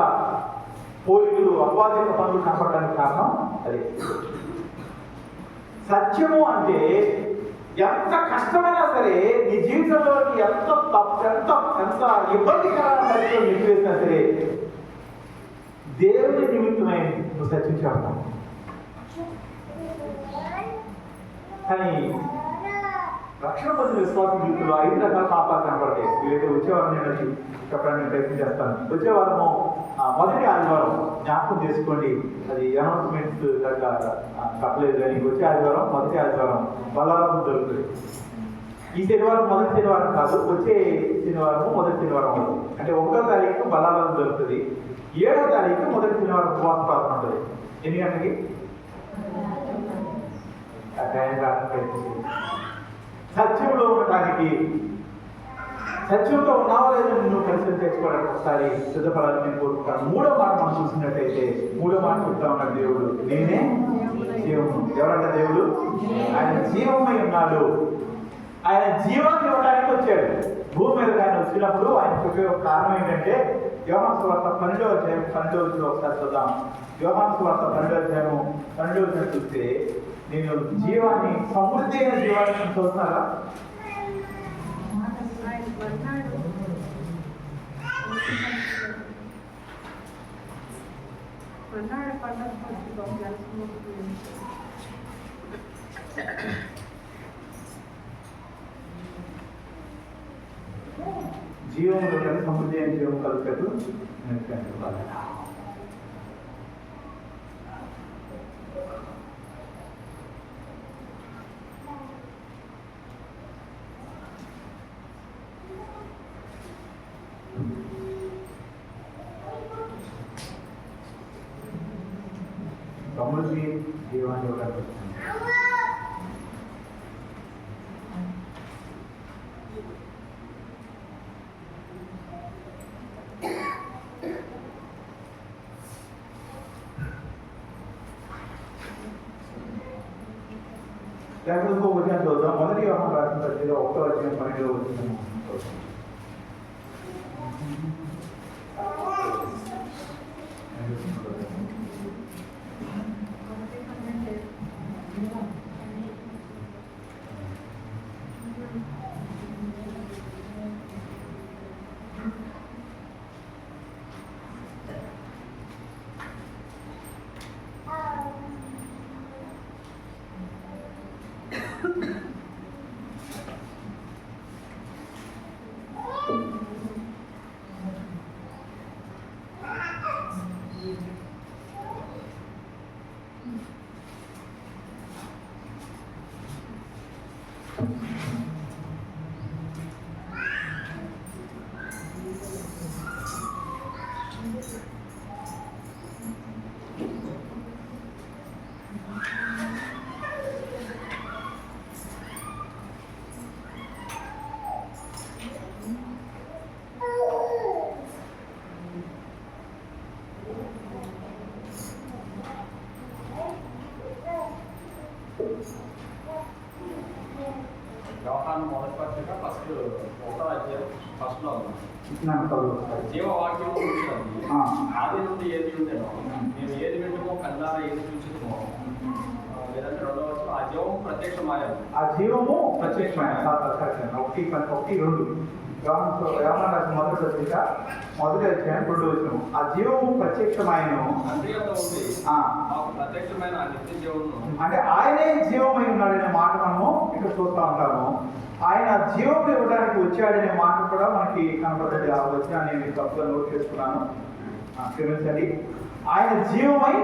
పోలికలు, అపవాది యొక్క పనులు కనపడడానికి కారణం అదే. సత్యము అంటే ఎంత కష్టమైనా సరే నీ జీవితంలో ఎంత ఇబ్బందికరమైన పరిస్థితులు నిలిపివేసినా సరే దేవుని నిమిత్తమై నువ్వు సత్యం చెప్తావు. కానీ రక్షణ పొందిన విశ్వాస జీవితంలో 5 రకాల పాపాలు కనపడతాయి. వీలైతే వచ్చేవారం నేను అది చెప్పడానికి ప్రయత్నం చేస్తాను. వచ్చేవారము మొదటి ఆదివారం జ్ఞాపకం చేసుకోండి, అది అనౌన్స్మెంట్స్ చెప్పలేదు కానీ వచ్చే ఆదివారం మొదటి ఆదివారం బలారం దొరుకుతుంది. ఈ శనివారం మొదటి శనివారం కాదు, వచ్చే శనివారము మొదటి శనివారం అవుతుంది. అంటే 1వ తారీఖు బలారం దొరుకుతుంది, 7వ తారీఖు మొదటి శనివారం ఉపవాస ప్రార్థన ఉంటుంది. ఎన్ని గంటలకి? సత్యంలో ఉండటానికి, సత్యంతో ఉన్నావా లేదా నువ్వు పరిశీలన చేసుకోవడానికి ఒకసారి సిద్ధపడాలని నేను కోరుకుంటాను. 3వ మాట మనం చూసినట్టయితే 3వ మాట చెప్తా ఉన్నాడు దేవుడు, నేనే జీవము. ఎవరంట దేవుడు? ఆయన జీవమై ఉన్నాడు. ఆయన జీవాన్ని ఇవ్వడానికి వచ్చాడు. భూమి మీద ఆయన వచ్చినప్పుడు ఆయన చెప్పే ఒక కారణం ఏంటంటే యోహాను సువార్త 12వ అధ్యాయం 12వ వచనం ఒకసారి చూద్దాం. యోహాను సువార్త 12వ అధ్యాయం 12వ వచనం చూస్తే నేను జీవాన్ని, సమృద్ధి అయిన జీవాన్ని చూస్తున్నారా? జీవంలో కానీ సమృద్ధి అయిన జీవం కలుగుతాడు. సమృద్ధి జీవాన్ని ఇవ్వడానికి వచ్చింది. లేకపోతే ఇంకో విషయం చూద్దాం. మొదటి యోహాను రాసిన పత్రిక 1:12 యోహాను మొదటి పత్రిక ఫస్ట్ 1:1లో జీవవాక్యం ఉంటుంది. ఆది నుండి ఏది ఉండేనో మేము ఏది వింటుమో కళ్ళారా ఏది చూచుతామో, లేదంటే 2వ వచనం ఆ జీవము ప్రత్యక్షమాయను. ఆ జీవము ప్రత్యక్షమైన 1:2 యోహాను రాసిన మొదటి పత్రిక 1:2 ఆ జీవము ప్రత్యక్షమాయను తండ్రి యొక్క ఉంది మాకు ప్రత్యక్షమైన నిత్య జీవమును, అంటే ఆయనే జీవమై ఉన్నాడనే మాట మనము ఇక్కడ చూస్తూ ఉంటాము. ఆయన జీవం ఇవ్వడానికి వచ్చాడనే మాట కూడా మనకి కనపడదు. ఆ వచ్చిన నేను తప్పుగా నోట్ చేసుకున్నాను, క్షమించండి. ఆయన జీవమై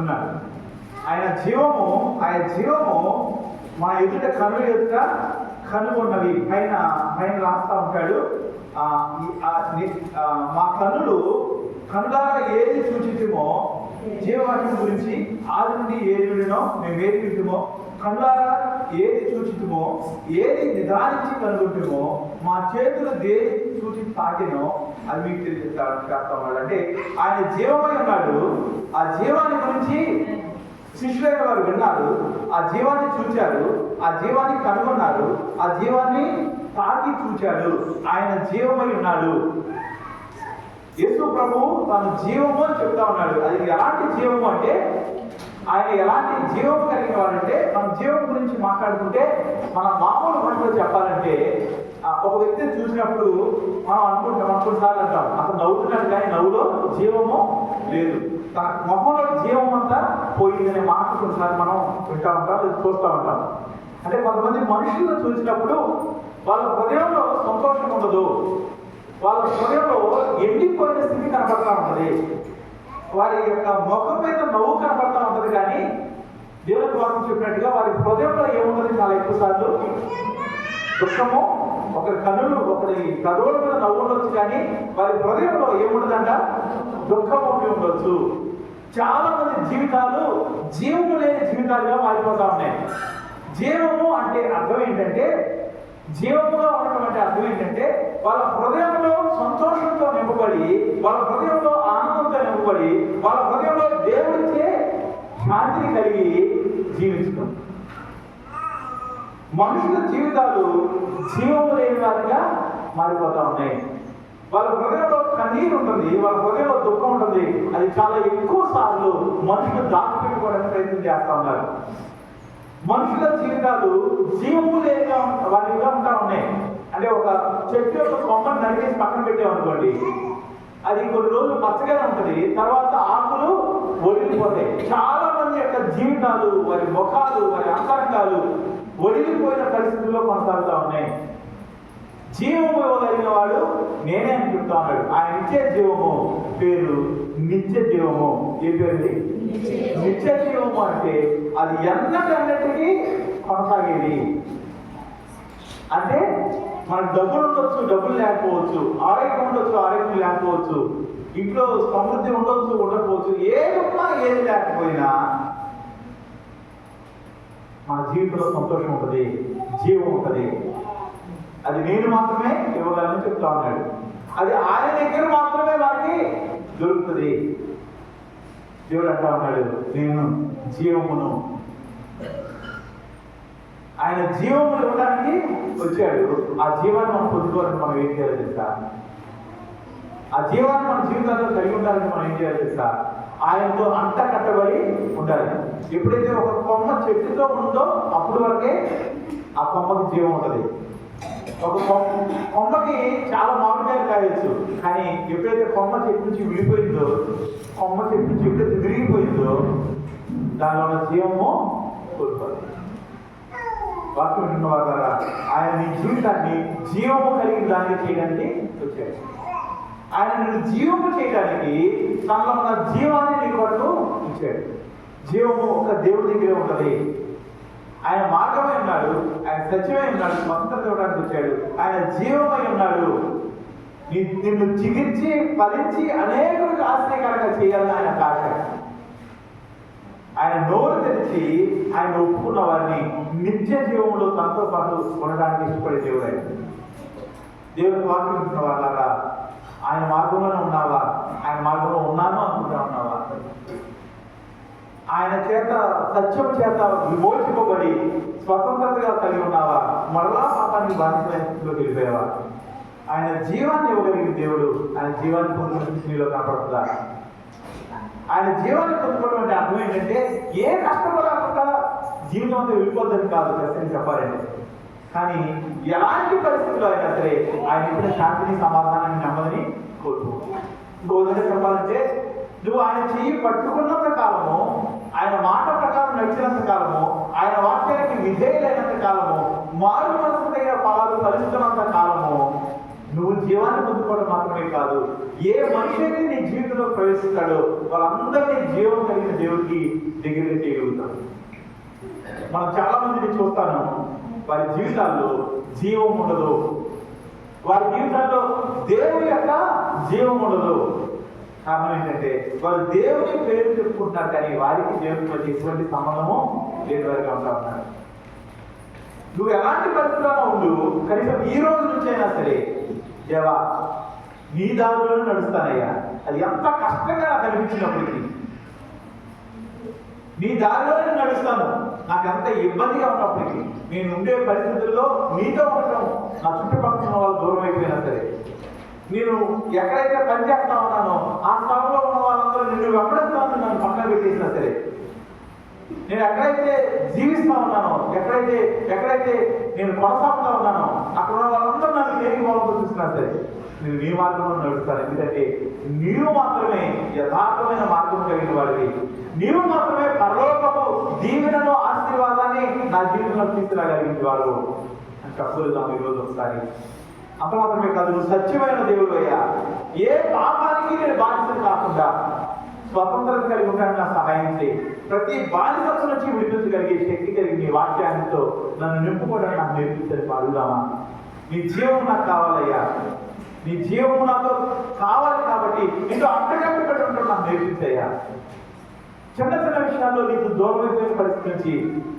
ఉన్నాడు. ఆయన జీవము మన ఎదుట కనుల ఎదుట కనుగొన్నవి పైన రాస్తా ఉంటాడు. మా కనులారా ఏది సూచించమో జీవవాక్యం గురించి ఆది నుండి ఏది వినో మేము ఏది వింటుమో కనులారా ఏది సూచించమో ఏది నిదానించి కనుగొంటుమో మా చేతులు దేని సూచించి తాకినో అది మీకు చేస్తా ఉన్నాడు. అంటే ఆయన జీవమై ఉన్నాడు. ఆ జీవాన్ని గురించి శిష్యులైన వారు విన్నారు, ఆ జీవాన్ని చూచారు, ఆ జీవాన్ని కనుగొన్నారు, ఆ జీవాన్ని తాకి చూచాడు. ఆయన జీవమై ఉన్నాడు. యేసు ప్రభు తను జీవము అని చెప్తా ఉన్నాడు. అది ఎలాంటి జీవము అంటే ఆయన ఎలాంటి జీవము కలిగిన వాడంటే, మన జీవం గురించి మాట్లాడుకుంటే మన మామూలు మనలో చెప్పాలంటే ఒక వ్యక్తిని చూసినప్పుడు మనం కొన్నిసార్లు అంటాం అసలు నవ్వుతున్నాడు కానీ నవ్వులో జీవము లేదు, తన మొహంలో జీవం అంతా పోయిందనే మాట కొన్నిసార్లు మనం వింటూ ఉంటాం, చూస్తూ ఉంటాం. అంటే కొంతమంది మనుషులను చూసినప్పుడు వాళ్ళ హృదయంలో సంతోషం ఉండదు, వాళ్ళ హృదయంలో ఎండిపోయిన స్థితి కనపడతా ఉంటుంది, వారి యొక్క ముఖం మీద నవ్వు కనపడతా ఉంటుంది. కానీ దేవుని వాక్యం చెప్పినట్టుగా వారి హృదయంలో ఏముంటుంది? చాలా ఎక్కువ సార్లు దుఃఖము. ఒకరి కన్నులు ఒకరి కదోల మీద నవ్వు ఉండొచ్చు, కానీ వారి హృదయంలో ఏముండదంట? దుఃఖము ఉండొచ్చు. చాలా మంది జీవితాలు జీవము లేని జీవితాలుగా మారిపోతా ఉన్నాయి. జీవము అంటే అర్థం ఏంటంటే, జీవముగా ఉండటం అంటే అర్థం ఏంటంటే వాళ్ళ హృదయంలో సంతోషంతో నింపబడి, వాళ్ళ హృదయంలో ఆనందంతో నింపబడి, వాళ్ళ హృదయంలో దేవుడిచ్చే శాంతిని కలిగి జీవించడం. మనుషుల జీవితాలు జీవము లేని వారిగా మారిపోతా ఉన్నాయి. వాళ్ళ హృదయంలో కన్నీరు ఉంటుంది, వాళ్ళ హృదయంలో దుఃఖం ఉంటుంది. అది చాలా ఎక్కువ సార్లు మనుషులు దాచిపెట్టుకోవడానికి ప్రయత్నం చేస్తూ ఉన్నారు. మనుషుల జీవితాలు జీవము లేక వాటిగా ఉంటా ఉన్నాయి. అంటే ఒక చెట్టు యొక్క కొమ్మను నరికేసి పక్కన పెట్టామనుకోండి, అది కొన్ని రోజులు పచ్చగానే ఉంటుంది, తర్వాత ఆకులు ఒడిలిపోతాయి. చాలా మంది యొక్క జీవితాలు, వారి ముఖాలు, వారి అంతరంగాలు ఒడిలిపోయిన పరిస్థితుల్లో కొనసాగుతూ ఉన్నాయి. జీవము ఇవ్వగలిగిన వాడు నేనే అని చెప్తా ఉన్నాడు. ఆయన ఇచ్చే జీవము పేరు నిత్య జీవము. ఏ పేరు? నిత్య జీవము. అంటే అది ఎన్నటన్నిటికీ కొనసాగేది. అంటే మనకు డబ్బులు ఉండొచ్చు, డబ్బులు లేకపోవచ్చు, ఆరోగ్యం ఉండొచ్చు, ఆరోగ్యం లేకపోవచ్చు, ఇంట్లో సమృద్ధి ఉండొచ్చు, ఉండకపోవచ్చు, ఏది ఉన్నా ఏది లేకపోయినా మన జీవితంలో సంతోషం ఉంటుంది, జీవం ఉంటుంది. అది నేను మాత్రమే ఇవ్వగలను చెప్తా ఉన్నాడు. అది ఆయన దగ్గర మాత్రమే మనకి దొరుకుతుంది. దేవుడు అంటా ఉన్నాడు, నేను జీవమును. ఆయన జీవమును ఇవ్వడానికి వచ్చాడు. ఆ జీవాన్ని మనం పొందుకోవాలని మనం ఏం చేయాలి తెలుసా? ఆ జీవాన్ని మన జీవితాల్లో కలిగి ఉండాలని మనం ఏం చేయాలి తెలుసా? ఆయనతో అంట కట్టబడి ఉండాలి. ఎప్పుడైతే ఒక కొమ్మ చెట్టుతో ఉందో అప్పుడు వరకే ఆ కొమ్మకి జీవం ఉంటుంది. ఒక కొమ్మకి చాలా మామిడికాయలు కాయచ్చు, కానీ ఎప్పుడైతే కొమ్మ చెట్టు నుంచి విడిపోయిందో, కొమ్మ చెట్టు నుంచి ఎప్పుడైతే విరిగిపోయిందో దానిలో ఉన్న జీవము కోల్పోతుంది. వాక్యం విన్న వారు ఆయన నీ జీవితాన్ని జీవము కలిగిన దాన్ని చేయడానికి వచ్చాడు. ఆయన నిన్ను జీవము చేయడానికి తనలో ఉన్న జీవాన్ని నీ కొరకు ఇచ్చాడు. జీవము ఒక దేవుడి దగ్గరే ఉంటుంది. ఆయన మార్గమై ఉన్నాడు, ఆయన సత్యమై ఉన్నాడు, స్వతంత్రత ఇవ్వడానికి వచ్చాడు. ఆయన జీవమై ఉన్నాడు. నిన్ను చిగిర్చి ఫలించి అనేకులకు ఆశ్చర్యకరంగా చేయాలని ఆయన ఆశ. ఆయన నోరు తెరిచి ఆయన ఒప్పుకున్న వారిని నిత్య జీవంలో తనతో పాటు ఉండడానికి ఇష్టపడే దేవుడు ఆయన. దేవుడికి వాక్యం ఇచ్చిన వాళ్ళగా ఆయన మార్గంలోనే ఉన్నావా? ఆయన మార్గంలో ఉన్నాను అనుకుంటా ఉన్నావా? ఆయన చేత సత్యం చేత విమోచింపబడి స్వతంత్రతగా కలిగి ఉన్నావా? మరలా పాపానికి బాధితులైన స్థితిలోకి వెళ్ళిపోయావా? ఆయన జీవాన్ని ఇవ్వగలిగిన దేవుడు ఆయన జీవాన్ని పొందుకున్న స్థితిలో కనపడుతుందా? ఆయన జీవాన్ని పొందుకోవడం అంటే అర్థం ఏంటంటే ఏ కష్టం రాకుండా జీవితం అంతా వెళ్ళిపోద్దని కాదు, ప్రశ్న చెప్పాలంటే. కానీ ఎలాంటి పరిస్థితుల్లో అయినా సరే ఆయన ఇచ్చిన శాంతిని, సమాధానాన్ని, నెమ్మదిని కోరుకుంటుంది. ఇంకోదంటే చెప్పాలంటే నువ్వు ఆయన చెయ్యి పట్టుకున్నంత కాలము, ఆయన మాట ప్రకారం నడిచినంత కాలము, ఆయన వాక్యానికి విధేయులైనంత కాలము, మారు మనసు దగ్గర ఫలాలు ఫలిస్తున్నంత కాలము నువ్వు జీవాన్ని పొందుకోవడం మాత్రమే కాదు, ఏ మనిషి అయితే నీ జీవితంలో ప్రవేశిస్తాడో వాళ్ళందరినీ జీవం కలిగిన దేవుడికి దగ్గరగా చేయగలుగుతాడు. మనం చాలా మందిని చూస్తాను, వారి జీవితాల్లో జీవం ఉండదు, వారి జీవితాల్లో దేవుడి యొక్క జీవం ఉండదు. కారణం ఏంటంటే వారు దేవుని పేరు చెప్పుకుంటారు, కానీ వారికి దేవుని మధ్య ఎటువంటి సంబంధము లేని వారిగా ఉంటా ఉన్నారు. నువ్వు ఎలాంటి పరిస్థితుల్లో ఉండు, కనీసం ఈ రోజు నుంచి అయినా సరే దేవా నీ దారిలోనే నడుస్తానయ్యా, అది ఎంత కష్టంగా నాకు అనిపించినప్పటికీ నీ దారిలోనే నడుస్తాను, నాకు ఎంత ఇబ్బందిగా ఉన్నప్పటికీ, నేను ఉండే పరిస్థితుల్లో నీతో ఉండటం, నా చుట్టుపక్కల వాళ్ళు దూరం అయిపోయినా సరే, నేను ఎక్కడైతే పనిచేస్తా ఉన్నానో ఆ స్థలంలో ఉన్న వాళ్ళందరూ నిన్ను వెంబడిస్తాను నన్ను పక్కన పెట్టేసినా సరే, నేను ఎక్కడైతే జీవిస్తా ఉన్నానో, ఎక్కడైతే నేను కొనసాగుతా ఉన్నానో అక్కడ ఉన్న వాళ్ళందరూ నన్ను దేనికి బాగుంటూ చూసినా సరే నేను నీ మార్గంలో నడుస్తాను. ఎందుకంటే నీవు మాత్రమే యథార్థమైన మార్గం కలిగిన వాడివి, నీవు మాత్రమే పరలోకపు దీవెనను, ఆశీర్వాదాన్ని నా జీవితంలో తీసుకురాగలిగిన వాడు అని చెప్పగలుగుతాం ఈరోజు ఒకసారి. అంత మాత్రమే కాదు, నువ్వు సత్యమైన దేవుడు అయ్యా, ఏ పాపానికి నేను బాధ్యతలు కాకుండా స్వతంత్రత కలిగి ఉంటాను, నా సహాయం చేయి. ప్రతి బాధ్యత నుంచి విడిపించగలిగే శక్తి కలిగి నీ వాక్యాలతో నన్ను నింపుకోవడానికి నాకు నేర్పించని అడుగుదామా? నీ జీవం నాకు కావాలయ్యా, నీ జీవం నాతో కావాలి, కాబట్టి నీతో అంటగట్టబడి ఉంటాడు నాకు నేర్పించయ్యా. చిన్న చిన్న విషయాల్లో నీకు దూరమైపోయిన పరిస్థితి నుంచి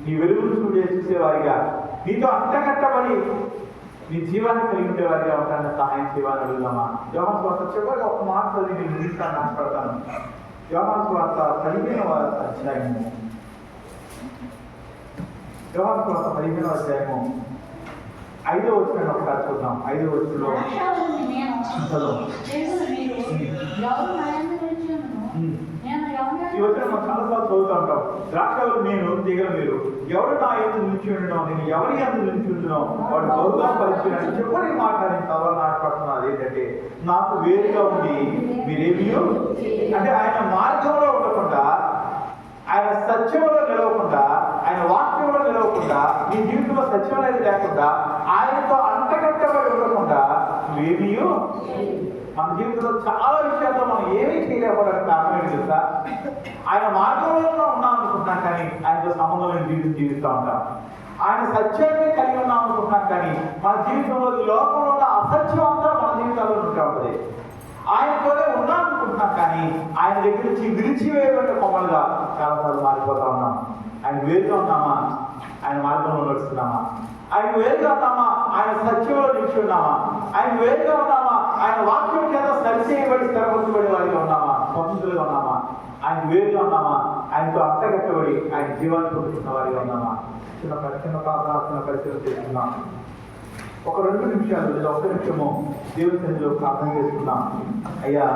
నీ వెలుగును చూసేవారిగా, నీతో అంటగట్టబడి నీ జీవాన్ని కలిగి ఉండేవారిగా ఉంటాను సహాయం చేయాలని అడుగుదామా? యోహాను సువార్త చివరిగా ఒక మాట చదివి నేను ముగిస్తాను ఆశపడతాను. యోహాను సువార్త 15వ అధ్యాయము, యోహాను సువార్త 15వ అధ్యాయము 5వ వచనం ఒకసారి చూద్దాం. 5వ వచనంలో ఈ వచ్చిన మనం చాలాసార్లు చదువుతూ ఉంటాం. ద్రాక్షలు నేను, తీగలు మీరు, ఎవరు నా యందు నిలిచి ఉండడం, నేను ఎవరి యందు నిలిచి ఉండడం వాడు బహుగా పరిచయం చెప్పని మాట నేను చదవాలని ఆశపడుతున్నాను. అదేంటంటే నాకు వేరుగా ఉండి మీరేమీ అంటే ఆయన మార్గంలో ఉండకుండా, ఆయన సత్యంలో నిలవకుండా, ఆయన వాక్యంలో నిలవకుండా, నీ జీవితంలో సత్యం అనేది లేకుండా ఆయనతో అంట కట్టబడి ఉండకుండా నువ్వేమీ మన జీవితంలో చాలా విషయాల్లో మనం ఏమీ చేయలేకపోవడానికి కారణం ఏంటి తెలుసా? ఆయన మార్గంలో ఉన్నాం అనుకుంటున్నాం కానీ ఆయనతో సంబంధం లేని జీవితం జీవిస్తూ ఉంటాం. ఆయన సత్యాన్ని కలిగి ఉన్నాం అనుకుంటున్నాం కానీ మన జీవితంలో ఈ లోకంలో ఉన్న అసత్యం అంతా మన జీవితాల్లో ఉంటూ ఉంటుంది. ఆయనతోనే ఉన్నాం అనుకుంటున్నాం కానీ ఆయన దగ్గర నుంచి విరిచివేయబడిన కొమ్మలుగా చాలాసార్లు మారిపోతా ఉన్నాం. ఆయన వేరుగా ఉన్నామా? ఆయన మార్గంలో నడుస్తున్నామా? ఆయన వేరుగా ఉన్నామా? ఆయన సత్యంలో నిలిచి ఉన్నామా? ఆయన వేరుగా ఉన్నామా? ఆయన వాక్యం చేత సరిచేయబడి స్థిరపరచబడి వారిగా ఉన్నామా? స్వతంత్రులుగా ఉన్నామా? ఆయన వేరుగా ఉన్నామా? ఆయనతో అంతగట్టబడి ఆయన జీవాన్ని పొందుతున్న వారిగా ఉన్నామా? చిన్న ప్రార్థన పరిశీలన చేసుకున్నాం. ఒక 2 నిమిషాలు లేదా 1 నిమిషము దేవుని సన్నిధిలో ప్రార్థన చేసుకున్నాం. అయ్యా